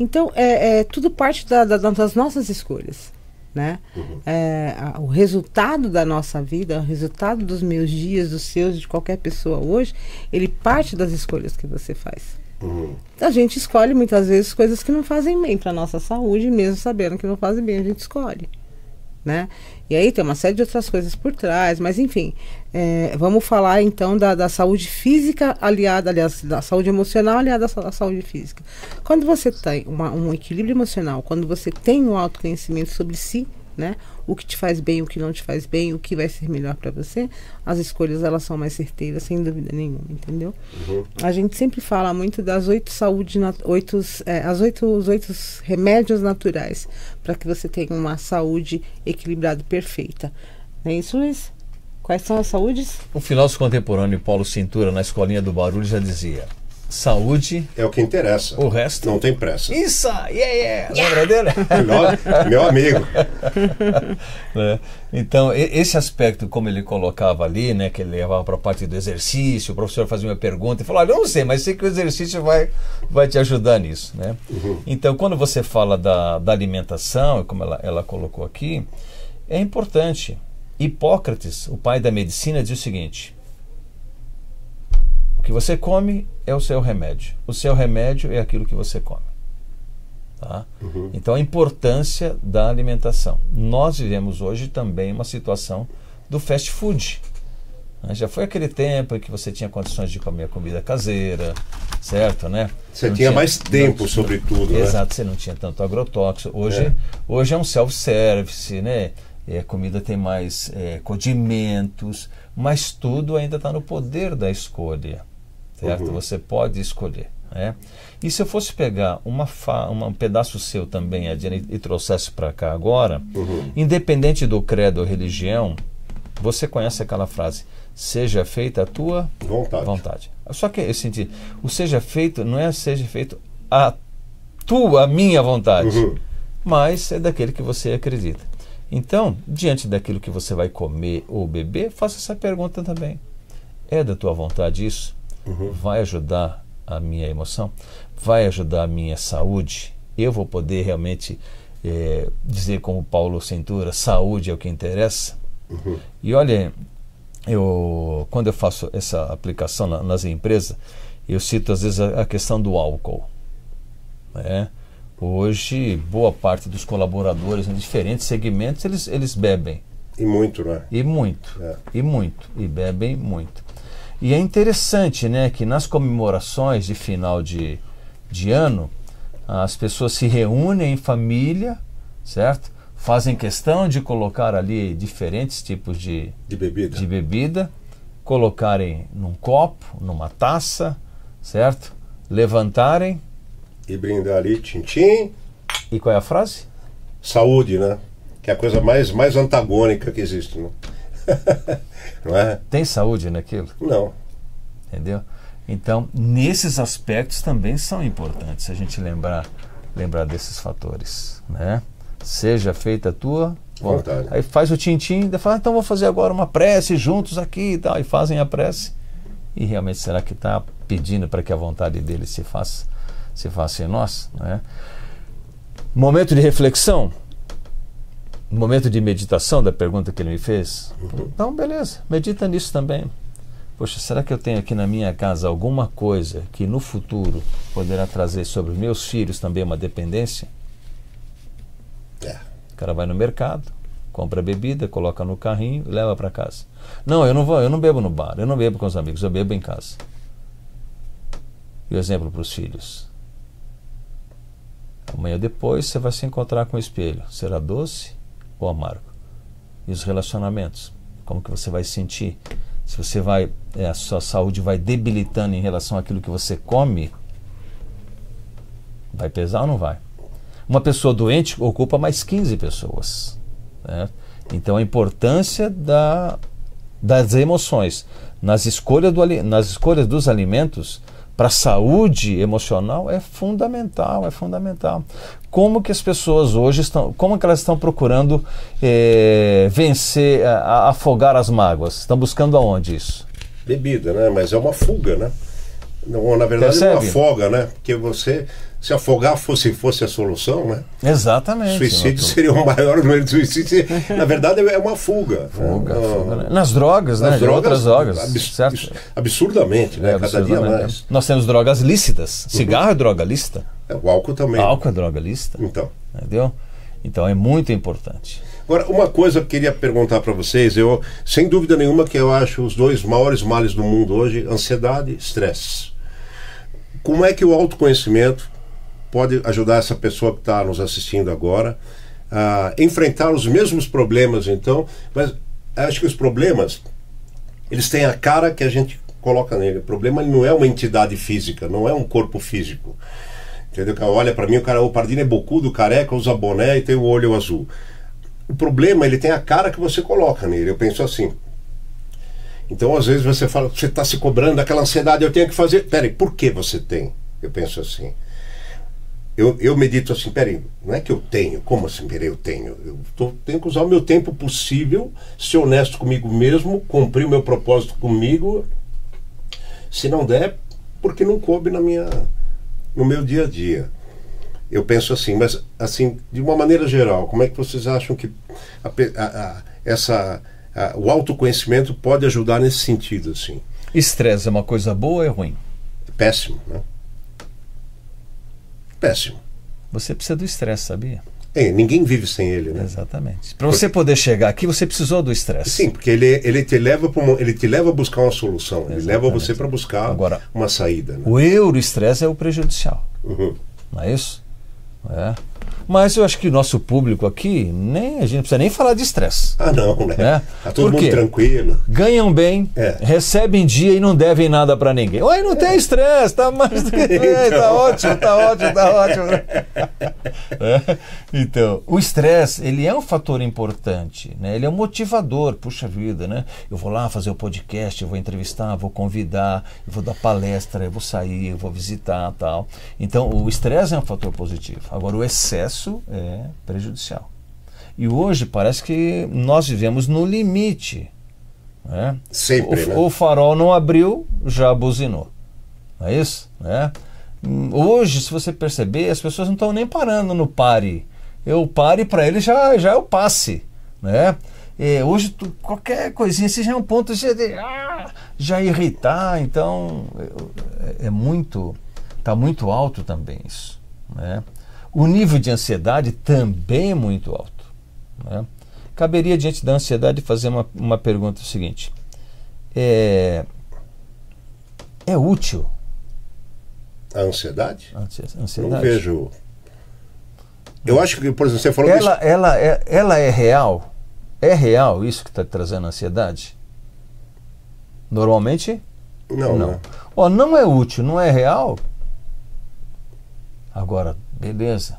Então, tudo parte das nossas escolhas. Né? O resultado da nossa vida, o resultado dos meus dias, dos seus, de qualquer pessoa hoje, ele parte das escolhas que você faz. A gente escolhe muitas vezes coisas que não fazem bem para a nossa saúde, mesmo sabendo que não fazem bem, a gente escolhe, né? E aí tem uma série de outras coisas por trás, mas enfim, vamos falar então da saúde física aliada, aliás, da saúde emocional aliada à saúde física. Quando você tem um equilíbrio emocional, quando você tem um autoconhecimento sobre si, né, o que te faz bem, o que não te faz bem, o que vai ser melhor para você, as escolhas elas são mais certeiras, sem dúvida nenhuma, entendeu? A gente sempre fala muito das 8 os 8 remédios naturais para que você tenha uma saúde equilibrada e perfeita. Não é isso, Luiz? Quais são as saúdes? O filósofo contemporâneo Paulo Cintura, na Escolinha do Barulho, já dizia: saúde é o que interessa. O resto não tem pressa. Isso! Lembra dele? Meu amigo. Então, esse aspecto, como ele colocava ali, né, que ele levava para a parte do exercício, o professor fazia uma pergunta e falava: eu não sei, mas sei que o exercício vai te ajudar nisso, né? Então, quando você fala da alimentação, como ela colocou aqui, é importante. Hipócrates, o pai da medicina, diz o seguinte: o que você come é o seu remédio. O seu remédio é aquilo que você come. Tá? Então, a importância da alimentação. Nós vivemos hoje também uma situação do fast food. Já foi aquele tempo em que você tinha condições de comer comida caseira, certo, né? Você tinha mais tempo, sobretudo, né? Exato, você não tinha tanto agrotóxico. Hoje é um self-service, né? A comida tem mais condimentos, mas tudo ainda está no poder da escolha, certo? Você pode escolher, né? E se eu fosse pegar um pedaço seu também, Adina, e trouxesse para cá agora, independente do credo ou religião, você conhece aquela frase: seja feita a tua vontade. Só que eu senti, o seja feito não é seja feito a minha vontade, mas é daquele que você acredita. Então, diante daquilo que você vai comer ou beber, faça essa pergunta também. É da tua vontade isso? Vai ajudar a minha emoção? Vai ajudar a minha saúde? Eu vou poder realmente dizer como Paulo Cintura, saúde é o que interessa? E olha, quando eu faço essa aplicação nas empresas, eu cito às vezes a questão do álcool. Hoje, boa parte dos colaboradores em diferentes segmentos, eles bebem. E muito, né? E muito, e muito, e bebem muito. E é interessante, né, que nas comemorações de final de ano, as pessoas se reúnem em família, certo? Fazem questão de colocar ali diferentes tipos de bebida, colocarem num copo, numa taça, certo? Levantarem. E brindar ali, tchim-tchim. E qual é a frase? Saúde, né? Que é a coisa mais antagônica que existe, né? Não é? Tem saúde naquilo? Não. Entendeu? Então, nesses aspectos também são importantes a gente lembrar desses fatores, né? Seja feita a tua vontade. Aí faz o tintim, fala, então vou fazer agora uma prece juntos aqui e tal, e fazem a prece. E realmente será que está pedindo para que a vontade dele se faça em nós, né? Momento de reflexão, momento de meditação da pergunta que ele me fez. Então, beleza, medita nisso também. Poxa, será que eu tenho aqui na minha casa alguma coisa que no futuro poderá trazer sobre os meus filhos também uma dependência? O cara vai no mercado, compra bebida, coloca no carrinho e leva para casa. Não, eu não bebo no bar, eu não bebo com os amigos, eu bebo em casa. E o exemplo para os filhos. Amanhã depois você vai se encontrar com o espelho. Será doce ou amargo? E os relacionamentos? Como que você vai sentir? Se você a sua saúde vai debilitando em relação àquilo que você come, vai pesar ou não vai? Uma pessoa doente ocupa mais 15 pessoas. Né? Então a importância das emoções nas escolhas dos alimentos para a saúde emocional é fundamental, é fundamental. Como que as pessoas hoje como que elas estão procurando vencer, afogar as mágoas? Estão buscando aonde isso? Bebida, né? Mas é uma fuga, né? Não, na verdade Percebe? Não afoga, né? Porque se afogar fosse a solução, né? Exatamente. Suicídio seria o maior número de suicídios. Na verdade é uma fuga. Fuga, né? Nas drogas, né? Outras drogas. Certo? Absurdamente, né? Cada dia mais. Nós temos drogas lícitas. Cigarro é droga lícita. O álcool também. Álcool é droga lícita. Então. Entendeu? Então é muito importante. Agora, uma coisa que eu queria perguntar para vocês, sem dúvida nenhuma que eu acho os dois maiores males do mundo hoje, ansiedade e estresse. Como é que o autoconhecimento pode ajudar essa pessoa que está nos assistindo agora a enfrentar os mesmos problemas, então? Mas acho que os problemas, eles têm a cara que a gente coloca nele. O problema ele não é uma entidade física, não é um corpo físico. Entendeu? Olha para mim, o Pardini é bocudo, careca, usa boné e tem o olho azul. O problema, ele tem a cara que você coloca nele. Eu penso assim. Então, às vezes você fala, você está se cobrando aquela ansiedade, eu tenho que fazer. Peraí, por que você tem? Eu penso assim. Eu medito assim, peraí, não é que eu tenho, como assim, peraí, eu tenho? Tenho que usar o meu tempo possível, ser honesto comigo mesmo, cumprir o meu propósito comigo. Se não der, porque não coube no meu dia a dia. Eu penso assim, mas assim, de uma maneira geral, como é que vocês acham que o autoconhecimento pode ajudar nesse sentido, assim? Estresse é uma coisa boa ou é ruim? Péssimo, né? Péssimo. Você precisa do estresse, sabia? Ninguém vive sem ele, né? Exatamente. Para você poder chegar aqui, você precisou do estresse. Sim, porque ele te leva a buscar uma solução. Exatamente. Ele leva você para buscar uma saída. Né? O estresse é o prejudicial. Não é isso? Mas eu acho que o nosso público aqui, a gente não precisa nem falar de estresse. Não, né? Tá todo mundo tranquilo. Ganham bem, recebem dia e não devem nada para ninguém. Não tem estresse, tá mais do que bem, tá ótimo. Então, o estresse, ele é um fator importante, né? Ele é um motivador, puxa vida, né? Eu vou lá fazer o podcast, eu vou entrevistar, vou convidar, eu vou dar palestra, eu vou sair, eu vou visitar, tal. Então, o estresse é um fator positivo. Agora, o excesso é prejudicial. E hoje parece que nós vivemos no limite. Né? Sempre, né? O farol não abriu, já buzinou. Não é isso? Né? Hoje, se você perceber, as pessoas não estão nem parando no pare. O pare para ele já é o passe. Né? Hoje, qualquer coisinha assim já é um ponto de já irritar. Então, está muito alto também isso. Né? O nível de ansiedade também é muito alto. Né? Caberia, diante da ansiedade, fazer uma pergunta seguinte. É útil a ansiedade? Ansiedade? Não vejo. Eu acho que, por exemplo, você falou ela é real? É real isso que está trazendo ansiedade? Normalmente? Não. Não é útil, não é real? Agora, beleza.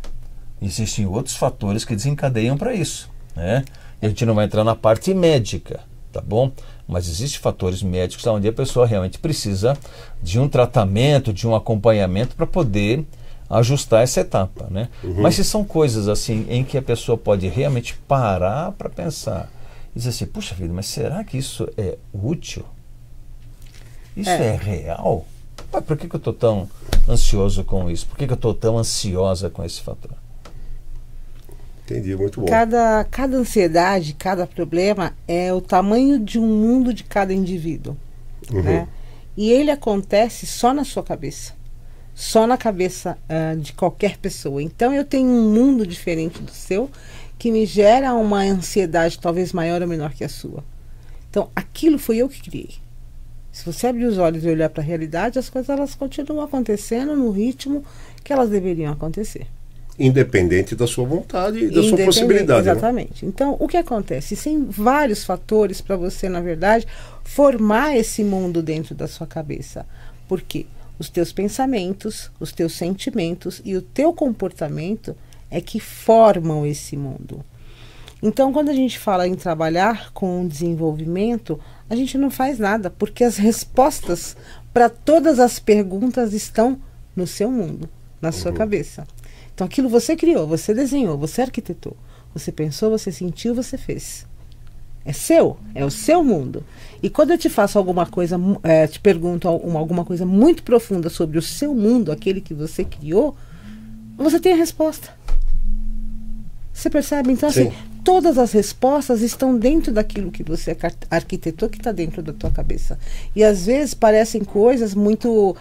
Existem outros fatores que desencadeiam para isso, né? E a gente não vai entrar na parte médica, tá bom? Mas existem fatores médicos onde a pessoa realmente precisa de um tratamento, de um acompanhamento para poder ajustar essa etapa, né? Mas se são coisas assim em que a pessoa pode realmente parar para pensar e dizer assim, puxa vida, mas será que isso é útil? Isso é real? Por que eu estou tão ansioso com isso? Por que eu estou tão ansiosa com esse fator? Entendi, muito bom. Cada ansiedade, cada problema é o tamanho de um mundo de cada indivíduo. Né? E ele acontece só na sua cabeça. Só na cabeça de qualquer pessoa. Então eu tenho um mundo diferente do seu que me gera uma ansiedade talvez maior ou menor que a sua. Então aquilo foi eu que criei. Se você abrir os olhos e olhar para a realidade, as coisas elas continuam acontecendo no ritmo que elas deveriam acontecer. Independente da sua vontade e da sua possibilidade. Exatamente. Né? Então, o que acontece? Tem vários fatores para você, na verdade, formar esse mundo dentro da sua cabeça. Por quê? Os teus pensamentos, os teus sentimentos e o teu comportamento é que formam esse mundo. Então, quando a gente fala em trabalhar com desenvolvimento, a gente não faz nada, porque as respostas para todas as perguntas estão no seu mundo, na sua cabeça. Então aquilo você criou, você desenhou, você arquitetou, você pensou, você sentiu, você fez. É seu, é o seu mundo. E quando eu te faço alguma coisa, te pergunto alguma coisa muito profunda sobre o seu mundo, aquele que você criou, você tem a resposta. Você percebe? Então assim, todas as respostas estão dentro daquilo que você arquitetou, que está dentro da tua cabeça. E às vezes parecem coisas muito,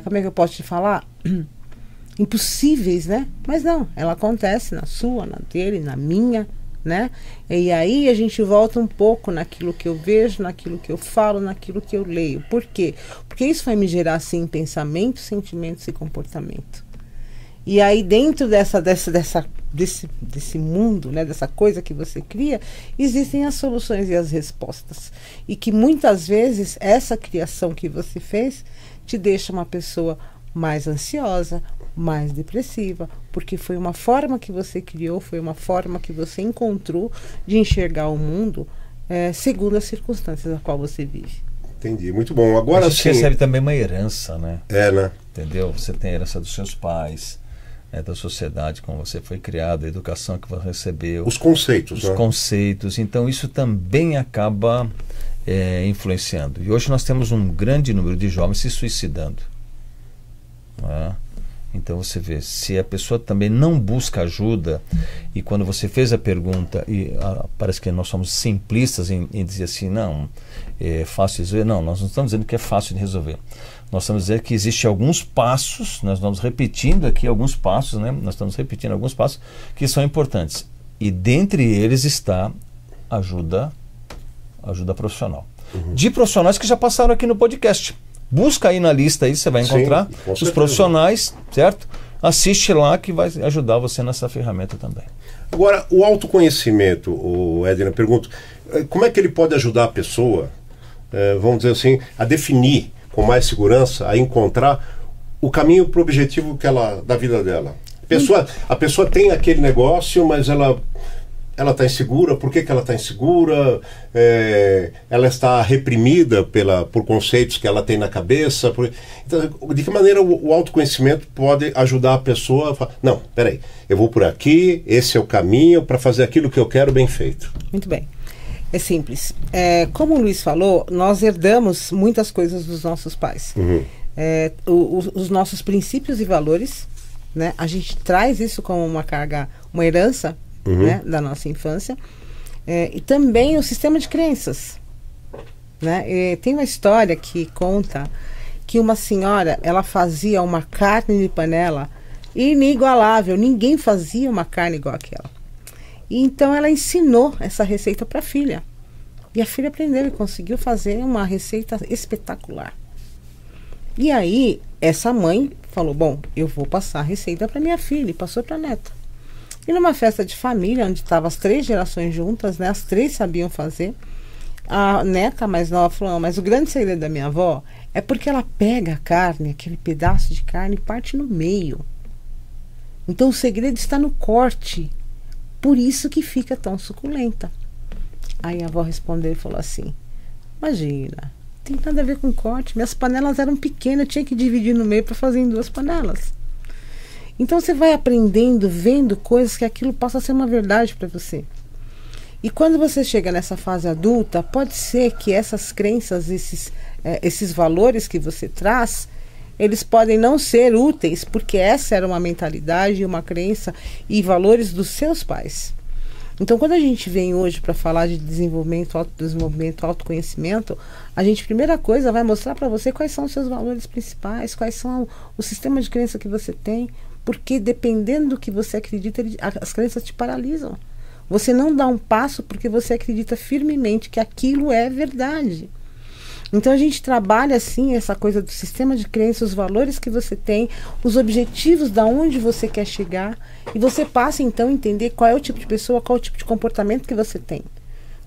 como é que eu posso te falar? Impossíveis, né? Mas não, ela acontece na sua, na dele, na minha, né? E aí a gente volta um pouco naquilo que eu vejo, naquilo que eu falo, naquilo que eu leio. Por quê? Porque isso vai me gerar, assim, pensamentos, sentimentos e comportamento. E aí dentro desse mundo, né, dessa coisa que você cria, existem as soluções e as respostas. E que muitas vezes essa criação que você fez te deixa uma pessoa mais ansiosa, mais depressiva, porque foi uma forma que você criou, foi uma forma que você encontrou de enxergar o mundo segundo as circunstâncias a qual você vive. Entendi, muito bom. Agora a gente recebe também uma herança, né? Né? Entendeu? Você tem a herança dos seus pais, da sociedade como você foi criado, a educação que você recebeu. Os conceitos. Os conceitos. Então isso também acaba influenciando. E hoje nós temos um grande número de jovens se suicidando. Então você vê, se a pessoa também não busca ajuda, e quando você fez a pergunta, parece que nós somos simplistas em dizer assim, não, é fácil de resolver. Não, nós não estamos dizendo que é fácil de resolver. Nós estamos dizendo que existem alguns passos, nós estamos repetindo aqui alguns passos, né? Nós estamos repetindo alguns passos que são importantes. E dentre eles está ajuda profissional. De profissionais que já passaram aqui no podcast. Busca aí na lista, aí você vai encontrar os profissionais, certo? Assiste lá que vai ajudar você nessa ferramenta também. Agora, o autoconhecimento, Edna, pergunto, como é que ele pode ajudar a pessoa, vamos dizer assim, a definir com mais segurança, a encontrar o caminho para o objetivo da vida dela? A pessoa tem aquele negócio, mas ela ela está insegura, por que ela está insegura, ela está reprimida por conceitos que ela tem na cabeça. Então, de que maneira o autoconhecimento pode ajudar a pessoa a falar, não, peraí, eu vou por aqui, esse é o caminho para fazer aquilo que eu quero bem feito. Muito bem. É simples. Como o Luiz falou, nós herdamos muitas coisas dos nossos pais. Os nossos princípios e valores, né? A gente traz isso como uma carga, uma herança, né, da nossa infância, e também o sistema de crenças, né? Tem uma história que conta que uma senhora, ela fazia uma carne de panela inigualável, ninguém fazia uma carne igual aquela, e então ela ensinou essa receita para a filha, e a filha aprendeu e conseguiu fazer uma receita espetacular. E aí essa mãe falou, bom, eu vou passar a receita para minha filha, e passou para a neta. E numa festa de família, onde estavam as 3 gerações juntas, né? As 3 sabiam fazer. A neta mais nova falou, mas o grande segredo da minha avó é porque ela pega a carne, aquele pedaço de carne, e parte no meio. Então o segredo está no corte. Por isso que fica tão suculenta. Aí a avó respondeu e falou assim, imagina, não tem nada a ver com corte. Minhas panelas eram pequenas, eu tinha que dividir no meio para fazer em 2 panelas. Então você vai aprendendo, vendo coisas que aquilo possa ser uma verdade para você. E quando você chega nessa fase adulta, pode ser que essas crenças, esses valores que você traz, eles podem não ser úteis, porque essa era uma mentalidade, uma crença e valores dos seus pais. Então, quando a gente vem hoje para falar de desenvolvimento, autodesenvolvimento, autoconhecimento, a gente, primeira coisa, vai mostrar para você quais são os seus valores principais, quais são o sistema de crença que você tem, porque dependendo do que você acredita, as crenças te paralisam. Você não dá um passo porque você acredita firmemente que aquilo é verdade. Então a gente trabalha assim essa coisa do sistema de crenças, os valores que você tem, os objetivos da onde você quer chegar, e você passa então a entender qual é o tipo de pessoa, qual é o tipo de comportamento que você tem.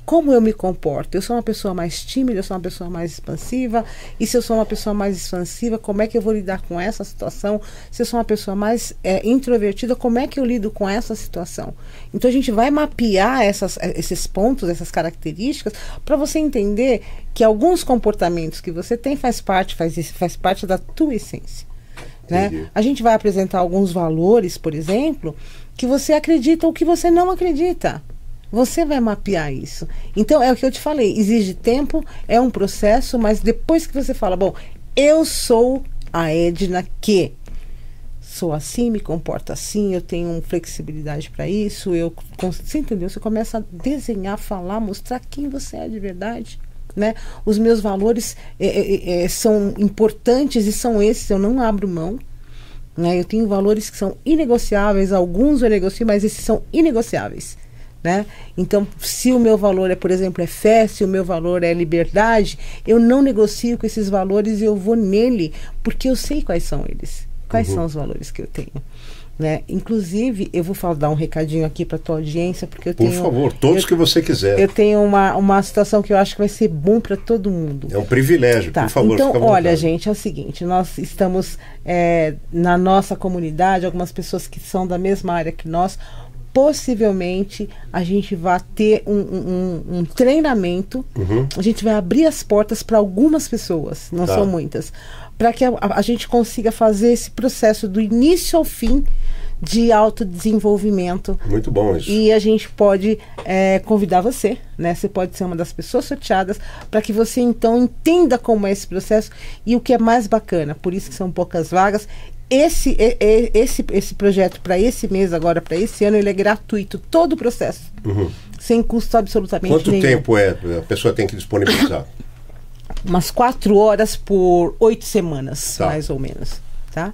Como eu me comporto? Eu sou uma pessoa mais tímida, eu sou uma pessoa mais expansiva, e se eu sou uma pessoa mais expansiva, como é que eu vou lidar com essa situação? Se eu sou uma pessoa mais introvertida, como é que eu lido com essa situação? Então a gente vai mapear esses pontos, essas características, para você entender que alguns comportamentos que você tem faz parte da tua essência. Né? A gente vai apresentar alguns valores, por exemplo, que você acredita ou que você não acredita. Você vai mapear isso. Então, é o que eu te falei, exige tempo, é um processo, mas depois que você fala, bom, eu sou a Edna que sou assim, me comporto assim, eu tenho flexibilidade para isso, você entendeu? Você começa a desenhar, falar, mostrar quem você é de verdade. Né? Os meus valores são importantes e são esses, eu não abro mão. Né? Eu tenho valores que são inegociáveis, alguns eu negocio, mas esses são inegociáveis. Né? Então, se o meu valor por exemplo, é fé, se o meu valor é liberdade, eu não negocio com esses valores e eu vou nele, porque eu sei quais são eles, quais são os valores que eu tenho. Né? Inclusive, eu vou dar um recadinho aqui para a tua audiência, porque Por favor, todos que você quiser. Eu tenho uma situação que eu acho que vai ser bom para todo mundo. É um privilégio, por favor. Então, olha, gente, é o seguinte, nós estamos na nossa comunidade, algumas pessoas que são da mesma área que nós. Possivelmente a gente vai ter um treinamento, a gente vai abrir as portas para algumas pessoas, não são muitas, para que a gente consiga fazer esse processo do início ao fim de autodesenvolvimento. Muito bom isso. E a gente pode convidar você, né? Você pode ser uma das pessoas sorteadas para que você então entenda como é esse processo e o que é mais bacana, por isso que são poucas vagas. Esse projeto para esse mês agora, para esse ano, ele é gratuito, todo o processo, sem custo absolutamente nenhum. Quanto tempo a pessoa tem que disponibilizar? Umas 4 horas por 8 semanas, mais ou menos, tá?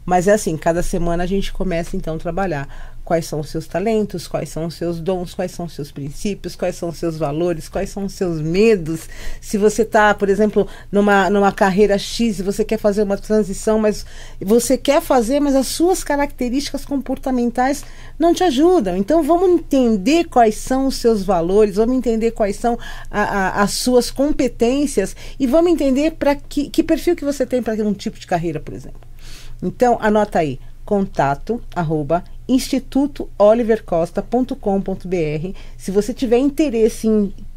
Mas é assim, cada semana a gente começa então a trabalhar quais são os seus talentos, quais são os seus dons, quais são os seus princípios, quais são os seus valores, quais são os seus medos. Se você está, por exemplo, numa carreira X e você quer fazer uma transição, mas você quer fazer, mas as suas características comportamentais não te ajudam. Então vamos entender quais são os seus valores, vamos entender quais são as suas competências e vamos entender para que perfil que você tem para um tipo de carreira, por exemplo. Então, anota aí, contato@ institutoolivercosta.com.br. Se você tiver interesse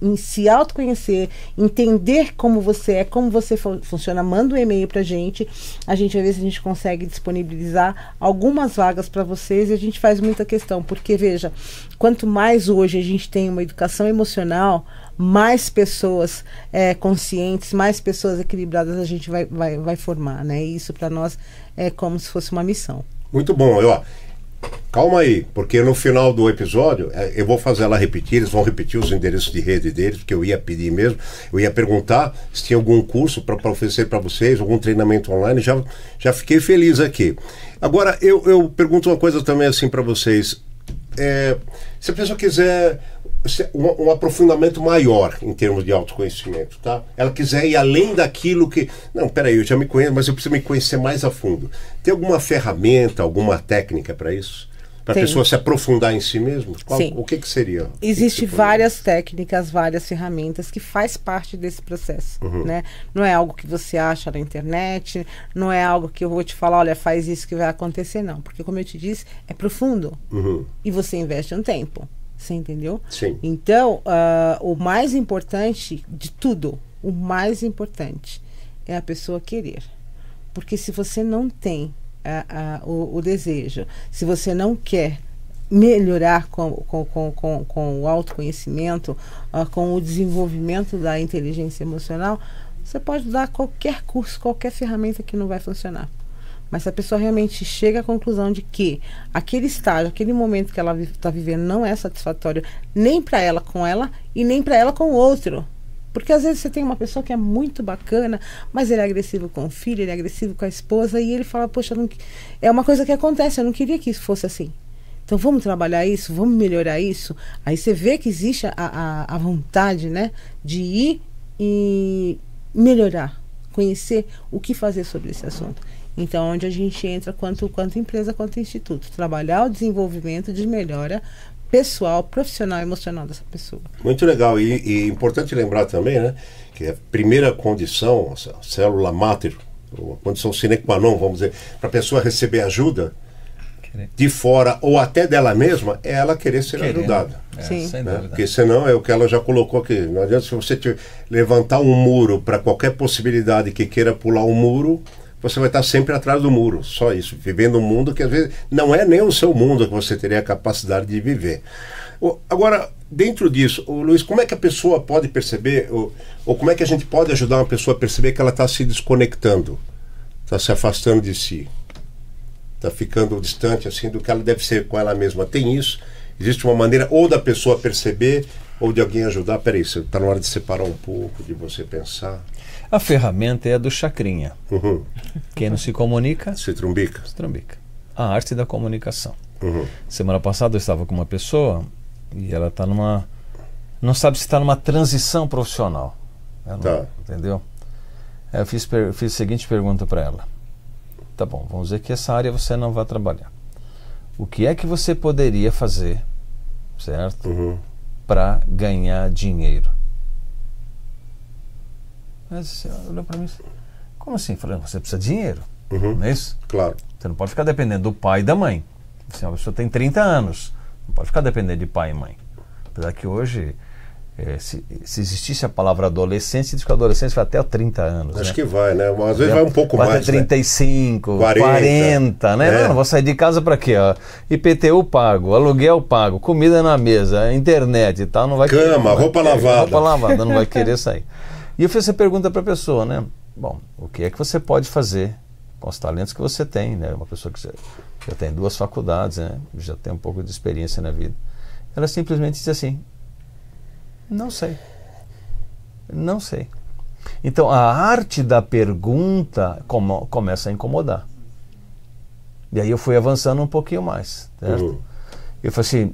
em se autoconhecer, entender como você é, como você funciona, manda um e-mail pra gente. A gente vai ver se a gente consegue disponibilizar algumas vagas para vocês, e a gente faz muita questão, porque veja, quanto mais hoje a gente tem uma educação emocional, mais pessoas conscientes, mais pessoas equilibradas a gente vai formar, né? E isso para nós é como se fosse uma missão. Muito bom. Calma aí, porque no final do episódio eu vou fazer ela repetir, eles vão repetir os endereços de rede deles, porque eu ia pedir mesmo, eu ia perguntar se tinha algum curso para oferecer para vocês, algum treinamento online, já fiquei feliz aqui. Agora, eu pergunto uma coisa também assim para vocês, se a pessoa quiser um aprofundamento maior em termos de autoconhecimento, tá? Ela quiser ir além daquilo que... Não, peraí, eu já me conheço, mas eu preciso me conhecer mais a fundo. Tem alguma ferramenta, alguma técnica para isso? Para a pessoa se aprofundar em si mesma? Sim. O que seria? Existem várias técnicas, várias ferramentas que faz parte desse processo, né? Não é algo que você acha na internet, não é algo que eu vou te falar, olha, faz isso que vai acontecer, não. Porque, como eu te disse, é profundo. E você investe um tempo. Você entendeu? Sim. Então, o mais importante de tudo, o mais importante é a pessoa querer. Porque se você não tem o desejo, se você não quer melhorar com o autoconhecimento, com o desenvolvimento da inteligência emocional, você pode dar qualquer curso, qualquer ferramenta que não vai funcionar. Mas se a pessoa realmente chega à conclusão de que aquele estágio, aquele momento que ela está vivendo não é satisfatório, nem para ela com ela e nem para ela com o outro. Porque às vezes você tem uma pessoa que é muito bacana, mas ele é agressivo com o filho, ele é agressivo com a esposa, e ele fala, poxa, é uma coisa que acontece, eu não queria que isso fosse assim. Então vamos trabalhar isso, vamos melhorar isso. Aí você vê que existe a vontade, né, de ir e melhorar, conhecer o que fazer sobre esse assunto. Então, onde a gente entra quanto empresa, quanto instituto. Trabalhar o desenvolvimento de melhora pessoal, profissional e emocional dessa pessoa. Muito legal. E importante lembrar também, né, que a primeira condição, a célula máter, a condição sine qua non, vamos dizer, para a pessoa receber ajuda de fora ou até dela mesma, é ela querer ser ajudada. Sim. Sem dúvida. Porque senão é o que ela já colocou aqui. Não adianta se você levantar um muro para qualquer possibilidade que queira pular um muro, você vai estar sempre atrás do muro, só isso, vivendo um mundo que às vezes não é nem o seu mundo que você teria a capacidade de viver. Agora, dentro disso, Luiz, como é que a pessoa pode perceber, ou como é que a gente pode ajudar uma pessoa a perceber que ela está se desconectando, está se afastando de si, está ficando distante assim do que ela deve ser com ela mesma? Tem isso? Existe uma maneira ou da pessoa perceber ou de alguém ajudar? Peraí, está na hora de separar um pouco, de você pensar. A ferramenta é a do chacrinha. Quem não se comunica... Se trumbica. Se trumbica. A arte da comunicação. Semana passada eu estava com uma pessoa e ela está numa... Não sabe se está numa transição profissional. Entendeu? Aí eu fiz a seguinte pergunta para ela. Tá bom, vamos dizer que essa área você não vai trabalhar. O que é que você poderia fazer, certo? Para ganhar dinheiro? Mas ela olhou para mim, como assim? Eu falei, você precisa de dinheiro, não é isso? Claro. Você não pode ficar dependendo do pai e da mãe. Assim, uma pessoa tem 30 anos, não pode ficar dependendo de pai e mãe. Apesar que hoje, se existisse a palavra adolescência, diz que a adolescência vai até 30 anos. Acho que vai, né? Às vezes vai um pouco mais. Vai até 35, 40, né? Não vou sair de casa para quê? IPTU pago, aluguel pago, comida na mesa, internet e tal. Não vai Cama, roupa lavada. Roupa lavada, não vai querer sair. E eu fiz essa pergunta para a pessoa, né? Bom, o que é que você pode fazer com os talentos que você tem, né? Uma pessoa que já tem 2 faculdades, né? Já tem um pouco de experiência na vida. Ela simplesmente disse assim, não sei. Não sei. Então, a arte da pergunta começa a incomodar. E aí eu fui avançando um pouquinho mais, certo? Eu falei assim,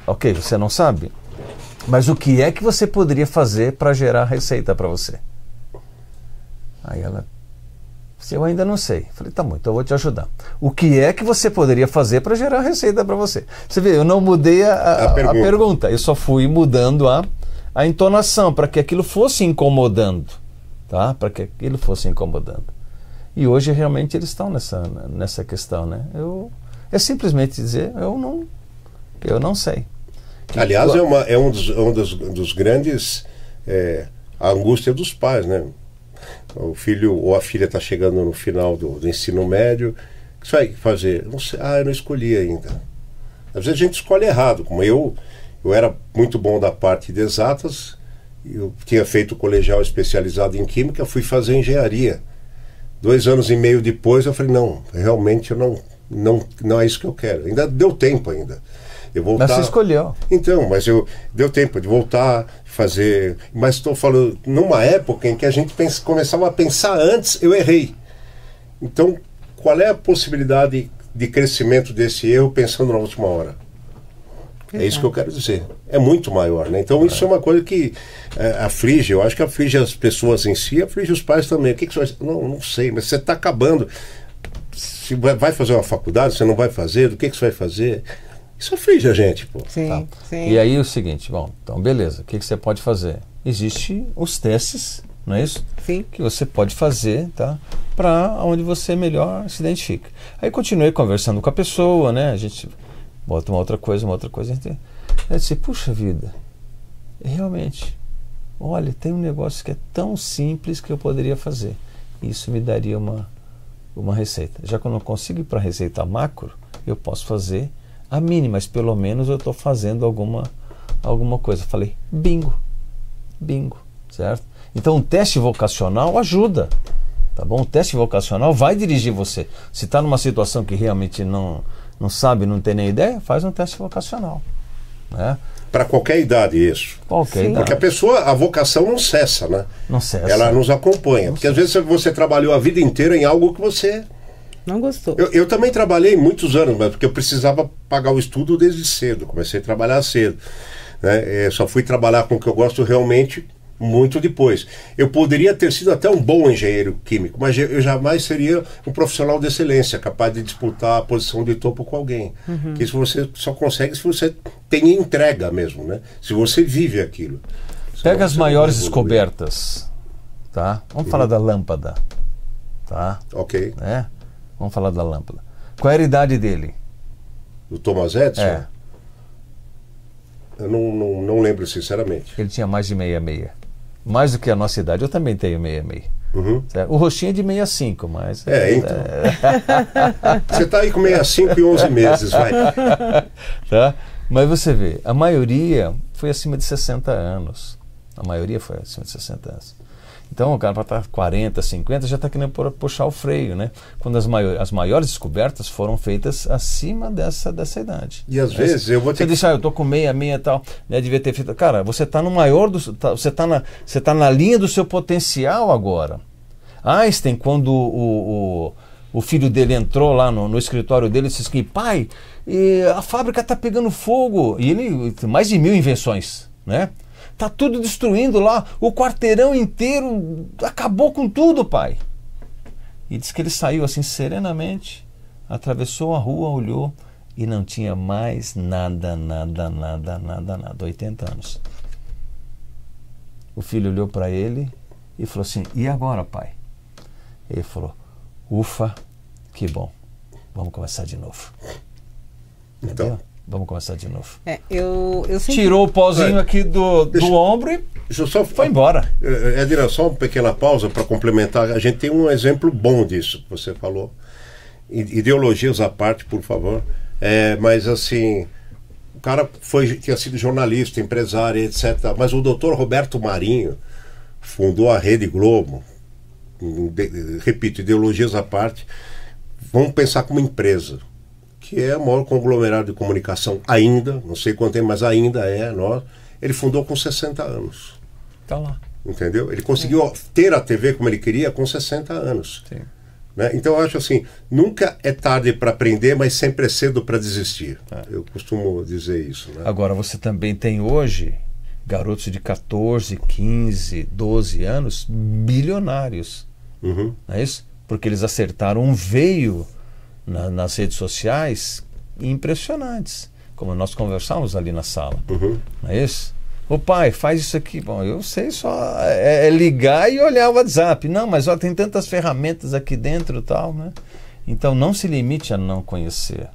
ok, você não sabe? Mas o que é que você poderia fazer para gerar receita para você? Aí ela disse, eu ainda não sei. Falei, tá bom, então eu vou te ajudar. O que é que você poderia fazer para gerar receita para você? Você vê, eu não mudei a pergunta. Eu só fui mudando a entonação para que aquilo fosse incomodando. Tá? Para que aquilo fosse incomodando. E hoje realmente eles estão nessa questão, né? É simplesmente dizer, eu não sei. Aliás, é um dos grandes a angústia dos pais, né? O filho ou a filha está chegando no final do ensino médio, o que você vai fazer? Não sei, eu não escolhi ainda. Às vezes a gente escolhe errado, como eu era muito bom da parte de exatas, eu tinha feito colegial especializado em química, fui fazer engenharia. 2 anos e meio depois eu falei, não, realmente eu não é isso que eu quero. Ainda deu tempo ainda. Mas você escolheu. Então, deu tempo de voltar, fazer. Mas estou falando, numa época em que a gente começava a pensar antes, eu errei. Então, qual é a possibilidade de crescimento desse erro pensando na última hora? É isso que eu quero dizer. É muito maior, né? Então, isso é uma coisa que aflige, eu acho que aflige as pessoas em si, aflige os pais também. O que você vai fazer? Não sei, mas você está acabando. Se vai fazer uma faculdade, você não vai fazer, do que você vai fazer? Isso aflige a gente, pô. Sim, tá. sim. E aí o seguinte, então beleza, o que você pode fazer? Existem os testes, não é isso? Sim. Que você pode fazer, tá? Para onde você melhor se identifica. Aí continuei conversando com a pessoa, né? A gente bota uma outra coisa. Eu disse, puxa vida, realmente, olha, tem um negócio que é tão simples que eu poderia fazer. Isso me daria uma receita. Já que eu não consigo ir para a receita macro, eu posso fazer a mínima, mas pelo menos eu estou fazendo alguma coisa. Falei, bingo, certo? Então, um teste vocacional ajuda, tá bom? O teste vocacional vai dirigir você. Se está numa situação que realmente não sabe, não tem nem ideia, faz um teste vocacional, né? Para qualquer idade isso. Qualquer idade. Porque a vocação não cessa, né? Não cessa. Ela nos acompanha. Porque às vezes você trabalhou a vida inteira em algo que você não gostou. Eu também trabalhei muitos anos, mas porque eu precisava pagar o estudo desde cedo. Comecei a trabalhar cedo, né? Só fui trabalhar com o que eu gosto realmente muito depois. Eu poderia ter sido até um bom engenheiro químico, mas eu jamais seria um profissional de excelência, capaz de disputar a posição de topo com alguém. Que isso você só consegue se você tem entrega mesmo, né? Se você vive aquilo. Pega as maiores descobertas, tá? Vamos falar da lâmpada, tá? Ok. Vamos falar da lâmpada. Qual era a idade dele? Do Thomas Edison? Eu não lembro sinceramente. Ele tinha mais de 66. Mais do que a nossa idade. Eu também tenho 66. O rostinho é de 65, mas... então. Você está aí com 65 e 11 meses, vai. Tá? Mas você vê, a maioria foi acima de 60 anos. A maioria foi acima de 60 anos. Então o cara para estar 40, 50 já está querendo puxar o freio, né? Quando as maiores descobertas foram feitas acima dessa idade. E às vezes eu vou ter você diz, eu tô com 66 e tal, né? Devia ter feito. Cara, você está no maior você tá na linha do seu potencial agora. Einstein, quando o filho dele entrou lá no escritório dele, disse assim, pai, a fábrica está pegando fogo. E ele tem mais de 1000 invenções, né? Tá tudo destruindo lá, o quarteirão inteiro acabou com tudo, pai. E diz que ele saiu assim serenamente, atravessou a rua, olhou e não tinha mais nada, 80 anos. O filho olhou para ele e falou assim, e agora, pai? Ele falou, ufa, que bom, vamos começar de novo. Entendeu? Então, vamos começar de novo. Eu sempre... Tirou o pauzinho aqui do ombro e foi embora. Edna, só uma pequena pausa para complementar. A gente tem um exemplo bom disso que você falou. Ideologias à parte, por favor. Mas assim, o cara tinha sido jornalista, empresário, etc. Mas o doutor Roberto Marinho fundou a Rede Globo. Repito, ideologias à parte. Vamos pensar como empresa, que é o maior conglomerado de comunicação ainda, não sei quanto tempo, mas ainda ele fundou com 60 anos. Tá lá. Entendeu? Ele conseguiu ter a TV como ele queria com 60 anos. Sim. Né? Então eu acho assim, nunca é tarde para aprender, mas sempre é cedo para desistir. Eu costumo dizer isso. Né? Agora, você também tem hoje garotos de 14, 15, 12 anos bilionários. Não é isso? Porque eles acertaram um veio nas redes sociais impressionantes, como nós conversamos ali na sala. Não é isso? Ô pai, faz isso aqui. Bom, eu sei só ligar e olhar o WhatsApp. Não, mas ó, tem tantas ferramentas aqui dentro e tal, né? Então não se limite a não conhecer.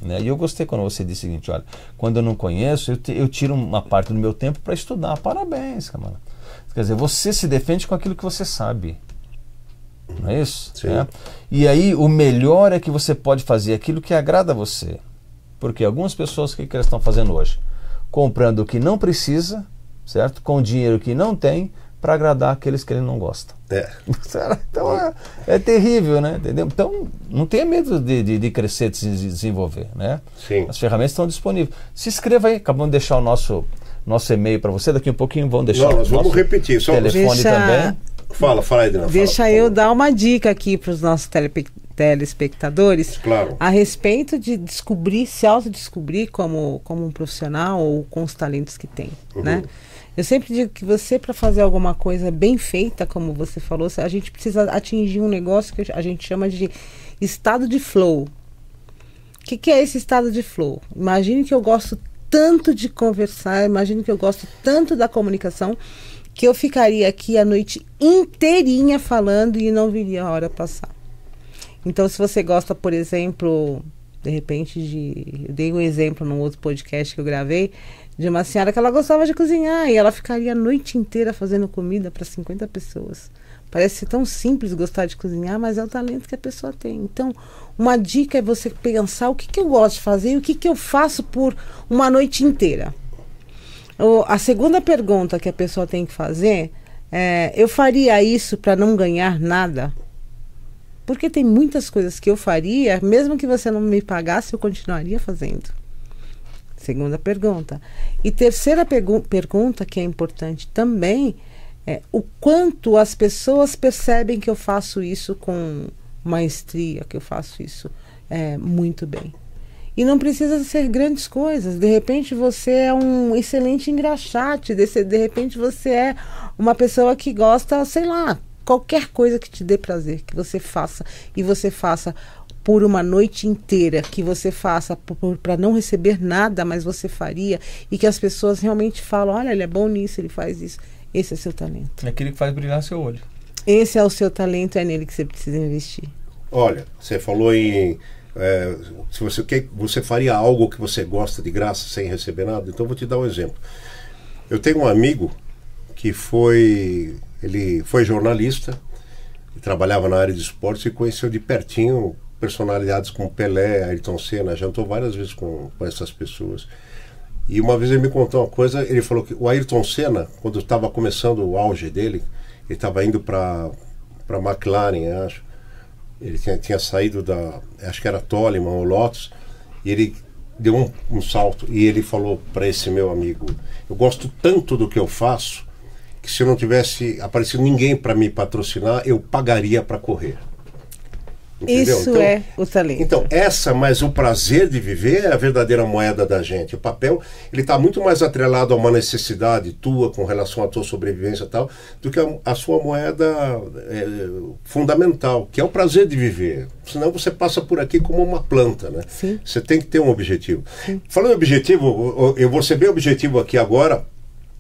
né? E eu gostei quando você disse o seguinte, olha, quando eu não conheço, eu tiro uma parte do meu tempo para estudar. Parabéns, camarada. Quer dizer, você se defende com aquilo que você sabe. Não é isso? Sim. É. E aí o melhor é que você pode fazer aquilo que agrada a você. Porque algumas pessoas, o que elas estão fazendo hoje? Comprando o que não precisa, certo? Com dinheiro que não tem, para agradar aqueles que ele não gosta. Então é terrível, né? Entendeu? Então não tenha medo de crescer, de se desenvolver, né? Sim. As ferramentas estão disponíveis. Se inscreva aí, acabamos de deixar o nosso e-mail para você, daqui um pouquinho vamos deixar nós vamos repetir, só telefone também. Fala aí, Edna. Deixa eu dar uma dica aqui para os nossos telespectadores, claro, a respeito de se autodescobrir como um profissional ou com os talentos que tem, né? Eu sempre digo que você, para fazer alguma coisa bem feita, como você falou, a gente precisa atingir um negócio que a gente chama de estado de flow. O que é esse estado de flow? Imagine que eu gosto tanto de conversar, imagine que eu gosto tanto da comunicação, que eu ficaria aqui a noite inteirinha falando e não viria a hora passar. Então, se você gosta, por exemplo, de repente, eu dei um exemplo num outro podcast que eu gravei, de uma senhora que ela gostava de cozinhar e ela ficaria a noite inteira fazendo comida para 50 pessoas. Parece ser tão simples gostar de cozinhar, mas é o talento que a pessoa tem. Então, uma dica é você pensar o que eu gosto de fazer e o que eu faço por uma noite inteira. A segunda pergunta que a pessoa tem que fazer é: eu faria isso para não ganhar nada? Porque tem muitas coisas que eu faria, mesmo que você não me pagasse, eu continuaria fazendo. Segunda pergunta. E terceira pergunta, que é importante também, é o quanto as pessoas percebem que eu faço isso com maestria, que eu faço isso muito bem. E não precisa ser grandes coisas. De repente você é um excelente engraxate, de repente você é uma pessoa que gosta, sei lá, qualquer coisa que te dê prazer, que você faça, e você faça por uma noite inteira, que você faça para não receber nada, mas você faria, e que as pessoas realmente falam: olha, ele é bom nisso, ele faz isso. Esse é seu talento. É aquele que faz brilhar seu olho. Esse é o seu talento, é nele que você precisa investir. Olha, você falou em... se você faria algo que você gosta de graça sem receber nada, então eu vou te dar um exemplo. Eu tenho um amigo que ele foi jornalista, trabalhava na área de esportes e conheceu de pertinho personalidades como Pelé, Ayrton Senna, jantou várias vezes com essas pessoas. E uma vez ele me contou uma coisa, ele falou que o Ayrton Senna, quando estava começando o auge dele, ele estava indo para McLaren, acho. Ele tinha saído acho que era Toleman ou Lotus, e ele deu um salto, e ele falou para esse meu amigo: eu gosto tanto do que eu faço, que se eu não tivesse aparecido ninguém para me patrocinar, eu pagaria para correr. Entendeu? Isso então, é o talento. Então, mas o prazer de viver é a verdadeira moeda da gente. O papel, ele está muito mais atrelado a uma necessidade tua com relação à tua sobrevivência e tal, do que a sua moeda fundamental, que é o prazer de viver. Senão você passa por aqui como uma planta, né? Sim. Você tem que ter um objetivo. Sim. Falando em objetivo, eu vou ser bem objetivo aqui agora,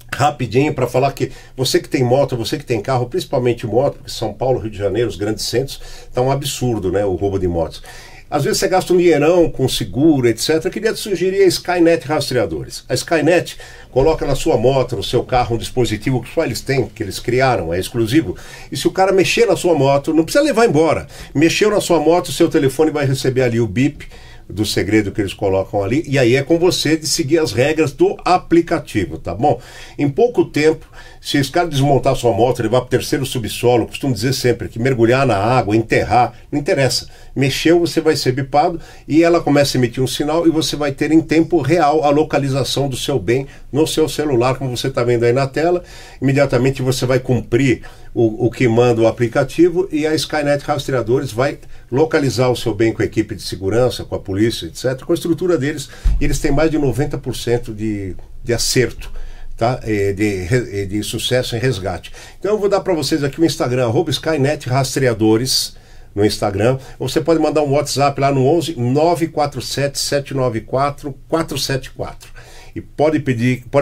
rapidinho, para falar que você que tem moto, você que tem carro, principalmente moto, porque São Paulo, Rio de Janeiro, os grandes centros, tá um absurdo, né, o roubo de motos. Às vezes você gasta um dinheirão com seguro, etc. Eu queria te sugerir a Skynet Rastreadores. A Skynet coloca na sua moto, no seu carro, um dispositivo que só eles têm, que eles criaram, é exclusivo. E se o cara mexer na sua moto, não precisa levar embora. Mexeu na sua moto, o seu telefone vai receber ali o bip do segredo que eles colocam ali, e aí é com você de seguir as regras do aplicativo, tá bom? Em pouco tempo, se esse cara desmontar sua moto, levar para o terceiro subsolo, costumo dizer sempre que mergulhar na água, enterrar, não interessa. Mexeu, você vai ser bipado e ela começa a emitir um sinal e você vai ter em tempo real a localização do seu bem no seu celular, como você está vendo aí na tela. Imediatamente você vai cumprir o que manda o aplicativo e a Skynet Rastreadores vai localizar o seu bem com a equipe de segurança, com a polícia, etc., com a estrutura deles, e eles têm mais de 90% de acerto, tá? De sucesso em resgate. Então eu vou dar para vocês aqui o Instagram, @Skynet Rastreadores, no Instagram. Você pode mandar um WhatsApp lá no 11 947 794 474. E pode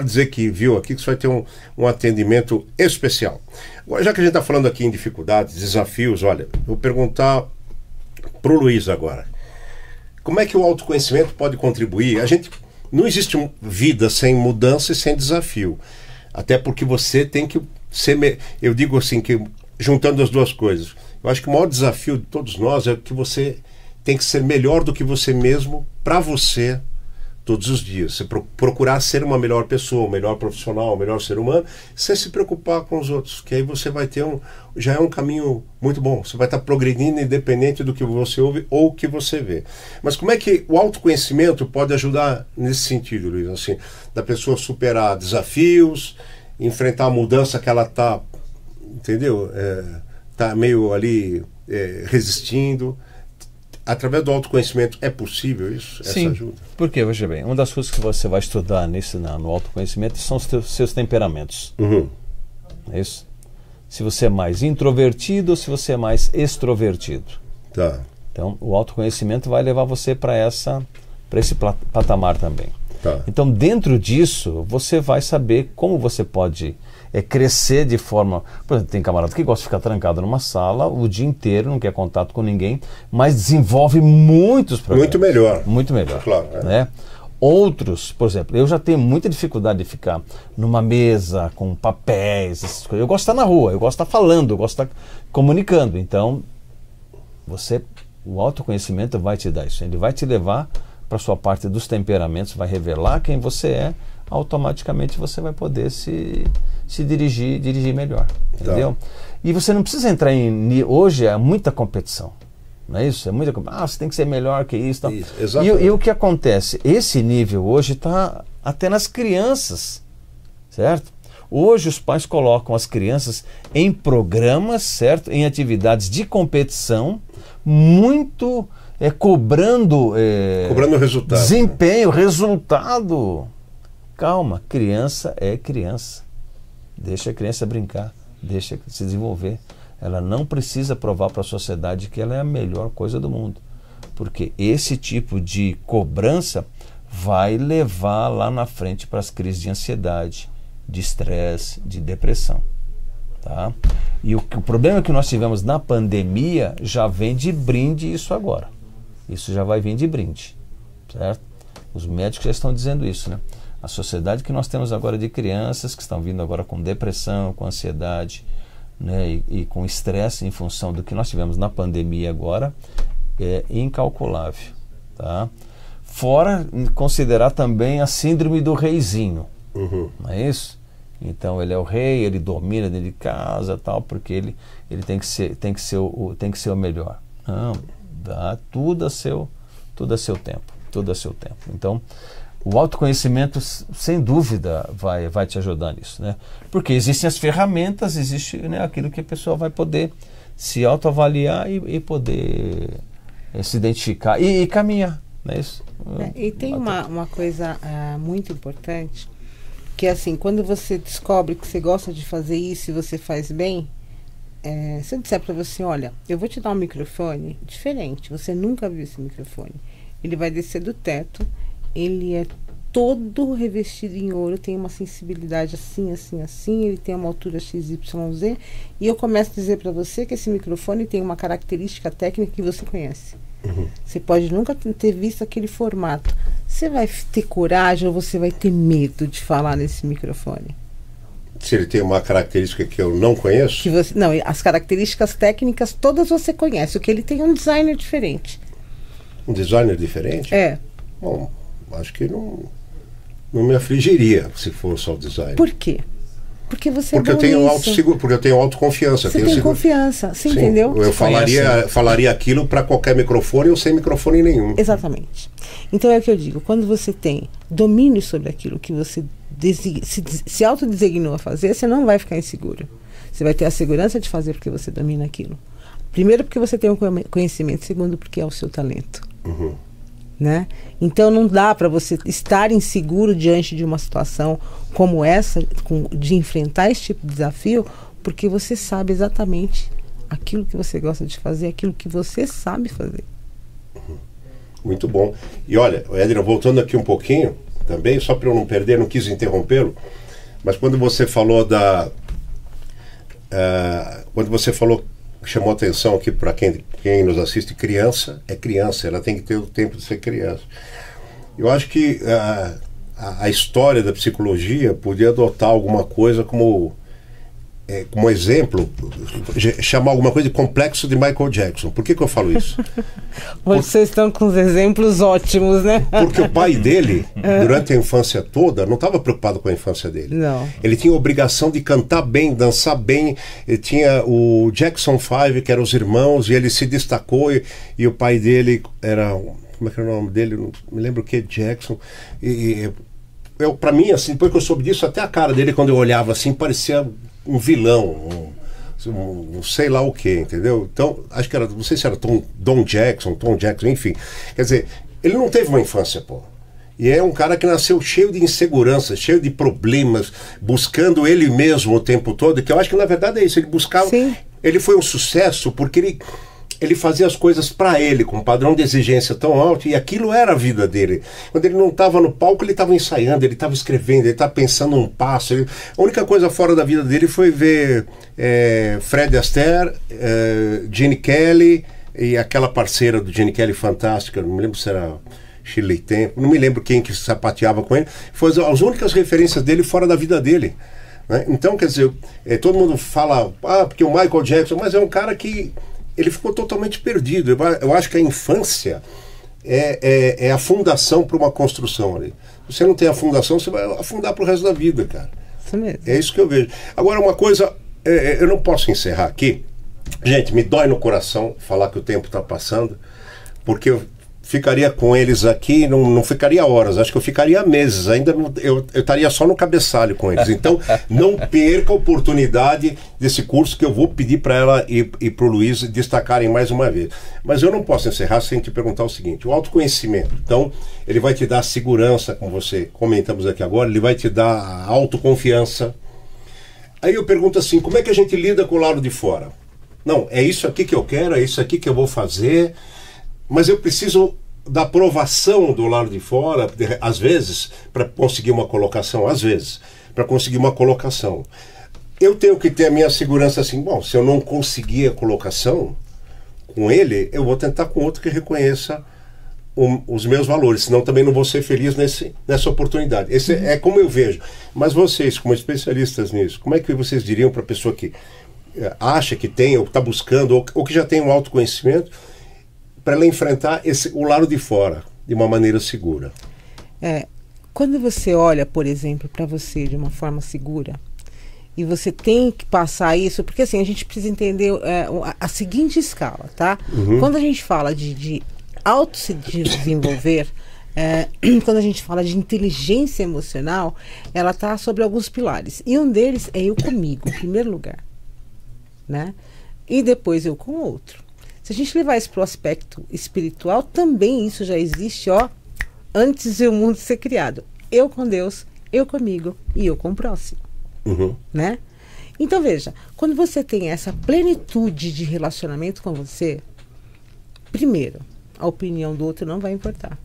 dizer que viu aqui, que você vai ter um atendimento especial. Agora, já que a gente está falando aqui em dificuldades, desafios, olha, vou perguntar pro Luiz agora. como é que o autoconhecimento pode contribuir? Não existe vida sem mudança e sem desafio. Até porque você tem que ser... Eu digo assim, que juntando as duas coisas, eu acho que o maior desafio de todos nós é que você tem que ser melhor do que você mesmo para você todos os dias. Você procurar ser uma melhor pessoa, um melhor profissional, um melhor ser humano, sem se preocupar com os outros, que aí você vai ter já é um caminho muito bom. Você vai estar progredindo independente do que você ouve ou que você vê. Mas como é que o autoconhecimento pode ajudar nesse sentido, Luiz? Assim, da pessoa superar desafios, enfrentar a mudança que ela está, entendeu? Tá meio ali resistindo. Através do autoconhecimento é possível isso? Sim, essa ajuda? Porque, veja bem, uma das coisas que você vai estudar no autoconhecimento são os seus temperamentos. Uhum. É isso? Se você é mais introvertido ou se você é mais extrovertido. Tá. Então, o autoconhecimento vai levar você para esse patamar também. Tá. Então, dentro disso, você vai saber como você pode crescer de forma... Por exemplo, tem camarada que gosta de ficar trancado numa sala o dia inteiro, não quer contato com ninguém, mas desenvolve muitos problemas. Muito melhor. Muito melhor. Claro. Né? Outros, por exemplo, eu já tenho muita dificuldade de ficar numa mesa com papéis, essas coisas. Eu gosto de estar na rua, eu gosto de estar falando, eu gosto de estar comunicando. Então, o autoconhecimento vai te dar isso. Ele vai te levar para a sua parte dos temperamentos, vai revelar quem você é, automaticamente você vai poder se dirigir melhor, entendeu? Tá. E você não precisa entrar hoje é muita competição, não é isso? É muita você tem que ser melhor que isso. Isso, e o que acontece? Esse nível hoje está até nas crianças, certo? Hoje os pais colocam as crianças em programas, certo? Em atividades de competição, muito cobrando resultado, desempenho, resultado. Calma, criança é criança. Deixa a criança brincar, deixa se desenvolver. Ela não precisa provar para a sociedade que ela é a melhor coisa do mundo. Porque esse tipo de cobrança vai levar lá na frente para as crises de ansiedade, de estresse, de depressão. Tá? E o problema que nós tivemos na pandemia já vem de brinde isso agora. Isso já vai vir de brinde, certo? Os médicos já estão dizendo isso, né? A sociedade que nós temos agora de crianças que estão vindo agora com depressão, com ansiedade, né, e com estresse em função do que nós tivemos na pandemia agora, é incalculável. Tá? Fora considerar também a síndrome do reizinho. Uhum. Não é isso? Então ele é o rei, ele domina dentro de casa, tal, porque ele tem que ser o melhor. Não, dá tudo a seu tempo. Então, o autoconhecimento, sem dúvida, vai te ajudar nisso, né? Porque existem as ferramentas, existe, né, aquilo que a pessoa vai poder se autoavaliar e poder se identificar e caminhar, não é isso? E tem uma coisa muito importante, que é assim, quando você descobre que você gosta de fazer isso e você faz bem, se eu disser para você, olha, eu vou te dar um microfone diferente, você nunca viu esse microfone, ele vai descer do teto, ele é todo revestido em ouro, tem uma sensibilidade assim, assim, assim, ele tem uma altura XYZ, e eu começo a dizer para você que esse microfone tem uma característica técnica que você conhece. Uhum. Você pode nunca ter visto aquele formato. Você vai ter coragem ou você vai ter medo de falar nesse microfone? Se ele tem uma característica que eu não conheço? Não, as características técnicas todas você conhece. O que ele tem é um designer diferente. Um designer diferente? É. Bom, acho que não me afligiria se for só o design. Por quê? Porque você porque eu tenho porque eu tenho autoconfiança. Você tem confiança, você entendeu? Eu falaria aquilo para qualquer microfone ou sem microfone nenhum. Exatamente. Então é o que eu digo, quando você tem domínio sobre aquilo que você se autodesignou a fazer, você não vai ficar inseguro. Você vai ter a segurança de fazer porque você domina aquilo. Primeiro porque você tem um conhecimento, segundo porque é o seu talento. Uhum. Né? Então não dá para você estar inseguro diante de uma situação como essa, de enfrentar esse tipo de desafio, porque você sabe exatamente aquilo que você gosta de fazer, aquilo que você sabe fazer. Uhum. Muito bom. E olha, Edna, voltando aqui um pouquinho também, só para eu não perder, não quis interrompê-lo, mas quando você falou chamou atenção aqui para quem nos assiste, criança é criança, ela tem que ter o tempo de ser criança. Eu acho que a história da psicologia podia adotar alguma coisa como exemplo, chamar alguma coisa de complexo de Michael Jackson. Por que eu falo isso? Vocês estão com os exemplos ótimos, né? Porque o pai dele, durante a infância toda, não estava preocupado com a infância dele. Não. Ele tinha a obrigação de cantar bem, dançar bem. Ele tinha o Jackson 5, que eram os irmãos, e ele se destacou, e o pai dele era... Como é que era o nome dele? Não me lembro o que, Jackson. Para mim, assim, depois que eu soube disso, até a cara dele, quando eu olhava assim, parecia um vilão, um sei lá o que, entendeu? Então, acho que era, não sei se era Tom Jackson, enfim. Quer dizer, ele não teve uma infância, pô. E é um cara que nasceu cheio de inseguranças, cheio de problemas, buscando ele mesmo o tempo todo, que eu acho que na verdade é isso, ele buscava... Sim. Ele foi um sucesso porque ele fazia as coisas para ele, com um padrão de exigência tão alto, e aquilo era a vida dele. Quando ele não estava no palco, ele estava ensaiando, ele estava escrevendo, ele estava pensando um passo. A única coisa fora da vida dele foi ver Fred Astaire, Gene Kelly e aquela parceira do Gene Kelly fantástica, não me lembro se era Shirley Temple, não me lembro quem que sapateava com ele. Foram as únicas referências dele fora da vida dele. Né? Então, quer dizer, todo mundo fala, porque o Michael Jackson, mas é um cara que ele ficou totalmente perdido. Eu acho que a infância é a fundação para uma construção ali. Se você não tem a fundação, você vai afundar para o resto da vida, cara. Isso mesmo. É isso que eu vejo. Agora, uma coisa, eu não posso encerrar aqui. Gente, me dói no coração falar que o tempo está passando, porque eu ficaria com eles aqui, não ficaria horas, acho que eu ficaria meses, ainda eu estaria só no cabeçalho com eles. Então, não perca a oportunidade desse curso que eu vou pedir para ela e para o Luiz destacarem mais uma vez. Mas eu não posso encerrar sem te perguntar o seguinte: o autoconhecimento, então, ele vai te dar segurança, como você comentamos aqui agora, ele vai te dar autoconfiança. Aí eu pergunto assim, como é que a gente lida com o lado de fora? Não, é isso aqui que eu quero, é isso aqui que eu vou fazer... Mas eu preciso da aprovação do lado de fora, às vezes, para conseguir uma colocação. Às vezes, para conseguir uma colocação. Eu tenho que ter a minha segurança assim, bom, se eu não conseguir a colocação com ele, eu vou tentar com outro que reconheça os meus valores, senão também não vou ser feliz nessa oportunidade. Esse é como eu vejo. Mas vocês, como especialistas nisso, como é que vocês diriam para a pessoa que acha que tem, ou está buscando, ou que já tem um autoconhecimento, para ela enfrentar o lado de fora de uma maneira segura? Quando você olha, por exemplo, para você de uma forma segura, e você tem que passar isso, porque assim, a gente precisa entender a seguinte escala, tá? Uhum. Quando a gente fala de auto se desenvolver, quando a gente fala de inteligência emocional, ela está sobre alguns pilares. E um deles é eu comigo, em primeiro lugar. Né? E depois eu com o outro. Se a gente levar isso para o aspecto espiritual, também isso já existe, antes do mundo ser criado. Eu com Deus, eu comigo e eu com o próximo. Uhum. Né? Então, veja, quando você tem essa plenitude de relacionamento com você, primeiro, a opinião do outro não vai importar.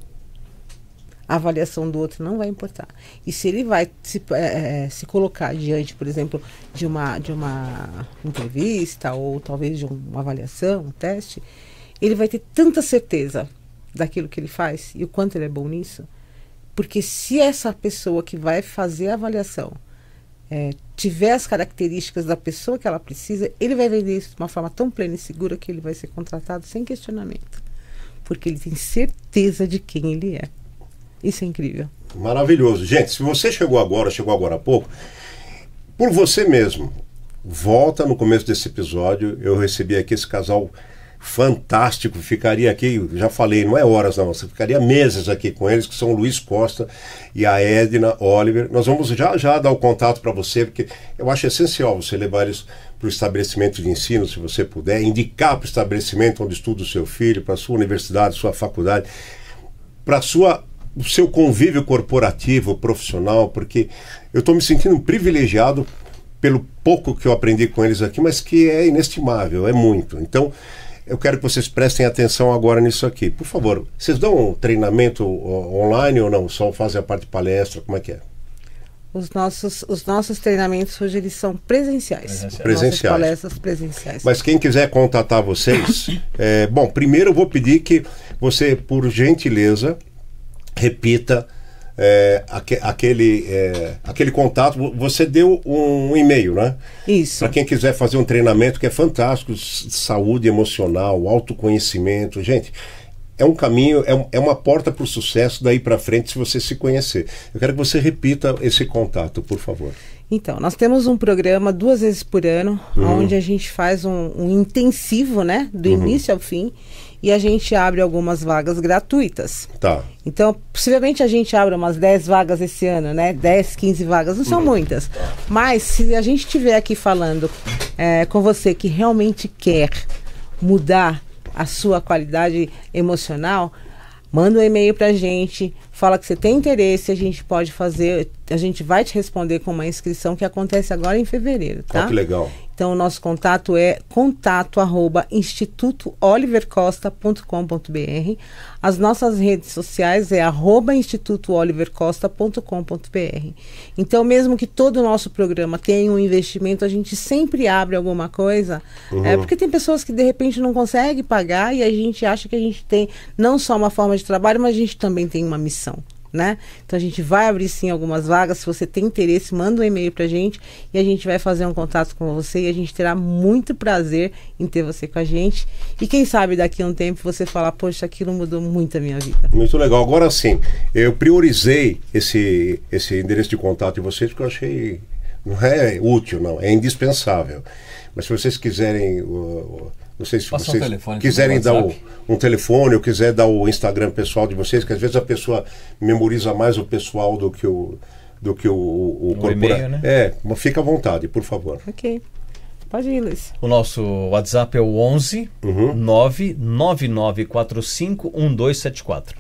A avaliação do outro não vai importar. E se ele vai se colocar diante, por exemplo, de uma entrevista ou talvez de uma avaliação, um teste, ele vai ter tanta certeza daquilo que ele faz e o quanto ele é bom nisso, porque se essa pessoa que vai fazer a avaliação tiver as características da pessoa que ela precisa, ele vai vender isso de uma forma tão plena e segura que ele vai ser contratado sem questionamento, porque ele tem certeza de quem ele é. Isso é incrível. Maravilhoso. Gente, se você chegou agora há pouco, por você mesmo, volta no começo desse episódio. Eu recebi aqui esse casal fantástico, ficaria aqui, já falei, não é horas não, você ficaria meses aqui com eles, que são o Luiz Costa e a Edna Oliver. Nós vamos já dar o contato para você, porque eu acho essencial você levar eles para o estabelecimento de ensino, se você puder, indicar para o estabelecimento onde estuda o seu filho, para a sua universidade, sua faculdade, para o seu convívio corporativo, profissional, porque eu estou me sentindo privilegiado pelo pouco que eu aprendi com eles aqui, mas que é inestimável, é muito. Então, eu quero que vocês prestem atenção agora nisso aqui. Por favor, vocês dão um treinamento online ou não? Só fazem a parte de palestra? Como é que é? Os nossos treinamentos hoje eles são presenciais. Nossas palestras presenciais. Mas quem quiser contatar vocês, bom, primeiro eu vou pedir que você, por gentileza, repita aquele contato. Você deu um e-mail, né? Isso. Para quem quiser fazer um treinamento que é fantástico, saúde emocional, autoconhecimento. Gente, é um caminho, é uma porta para o sucesso daí para frente se você se conhecer. Eu quero que você repita esse contato, por favor. Então, nós temos um programa 2 vezes por ano, onde a gente faz um intensivo, né? Do início ao fim, e a gente abre algumas vagas gratuitas. Tá. Então, possivelmente a gente abre umas 10 vagas esse ano, né? 10, 15 vagas, não são muitas. Mas se a gente estiver aqui falando com você que realmente quer mudar a sua qualidade emocional, manda um e-mail pra gente, fala que você tem interesse, a gente pode fazer, a gente vai te responder com uma inscrição que acontece agora em fevereiro, tá? Que legal. Então, o nosso contato é contato@institutoolivercosta.com.br. As nossas redes sociais é @institutoolivercosta.com.br. Então, mesmo que todo o nosso programa tenha um investimento, a gente sempre abre alguma coisa, porque tem pessoas que de repente não conseguem pagar e a gente acha que a gente tem não só uma forma de trabalho, mas a gente também tem uma missão, né? Então a gente vai abrir sim algumas vagas. Se você tem interesse, manda um e-mail pra gente e a gente vai fazer um contato com você e a gente terá muito prazer em ter você com a gente. E quem sabe daqui a um tempo você falar, poxa, aquilo mudou muito a minha vida. Muito legal. Agora sim, eu priorizei esse endereço de contato de vocês porque eu achei, não é útil, não, é indispensável. Mas se vocês quiserem, não sei se vocês quiserem dar um telefone ou quiser dar o Instagram pessoal de vocês, que às vezes a pessoa memoriza mais o pessoal do que o corporativo, né? Fica à vontade, por favor. Ok. Pode ir, Luiz. O nosso WhatsApp é o 11 99945 1274.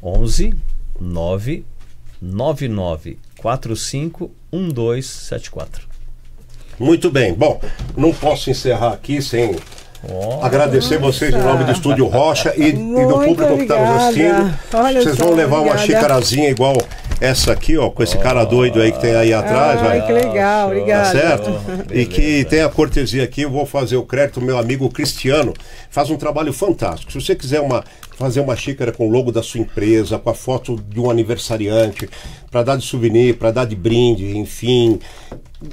11 99945 1274. Muito bem. Bom, não posso encerrar aqui sem agradecer vocês em nome do Estúdio Rocha e do público que está nos assistindo. Vocês vão levar uma xicarazinha igual essa aqui, ó, com esse cara doido aí que tem aí atrás. Ai, que legal, obrigado. Tá certo? E que tem a cortesia aqui, eu vou fazer o crédito, meu amigo Cristiano, faz um trabalho fantástico. Se você quiser fazer uma xícara com o logo da sua empresa, com a foto de um aniversariante, para dar de souvenir, para dar de brinde, enfim,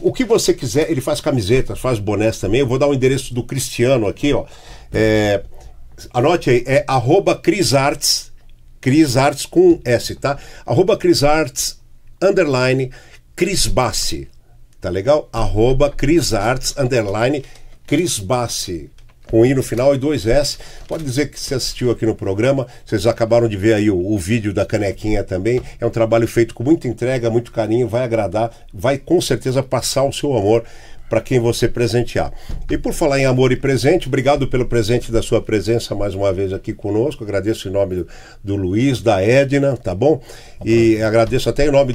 o que você quiser, ele faz camisetas, faz bonés também. Eu vou dar o endereço do Cristiano aqui, ó. Anote aí, é @CrisArts, CrisArts com S, tá? @CrisArts _Crisbassi, tá legal? @CrisArts _Crisbassi, com I no final e 2 S. Pode dizer que você assistiu aqui no programa, vocês acabaram de ver aí o vídeo da canequinha também. É um trabalho feito com muita entrega, muito carinho, vai agradar, vai com certeza passar o seu amor para quem você presentear. E por falar em amor e presente, obrigado pelo presente da sua presença mais uma vez aqui conosco. Agradeço em nome do Luiz, da Edna, tá bom? E agradeço até em nome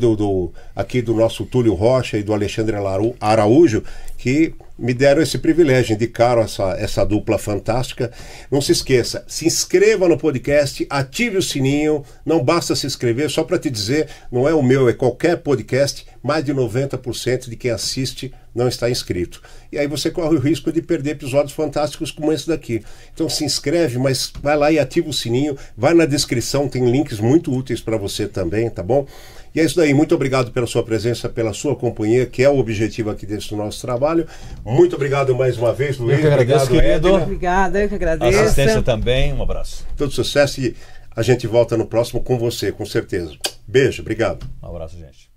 aqui do nosso Túlio Rocha e do Alexandre Araújo, que me deram esse privilégio, indicaram essa dupla fantástica. Não se esqueça, se inscreva no podcast, ative o sininho, não basta se inscrever, só para te dizer, não é o meu, é qualquer podcast, mais de 90% de quem assiste não está inscrito. E aí você corre o risco de perder episódios fantásticos como esse daqui. Então se inscreve, mas vai lá e ativa o sininho, vai na descrição, tem links muito úteis para você também, tá bom? E é isso daí, muito obrigado pela sua presença, pela sua companhia, que é o objetivo aqui desse nosso trabalho. Muito obrigado mais uma vez, Luiz. Eu que agradeço, querido. Obrigada, eu que agradeço. Assistência também, um abraço. Todo sucesso e a gente volta no próximo com você, com certeza. Beijo, obrigado. Um abraço, gente.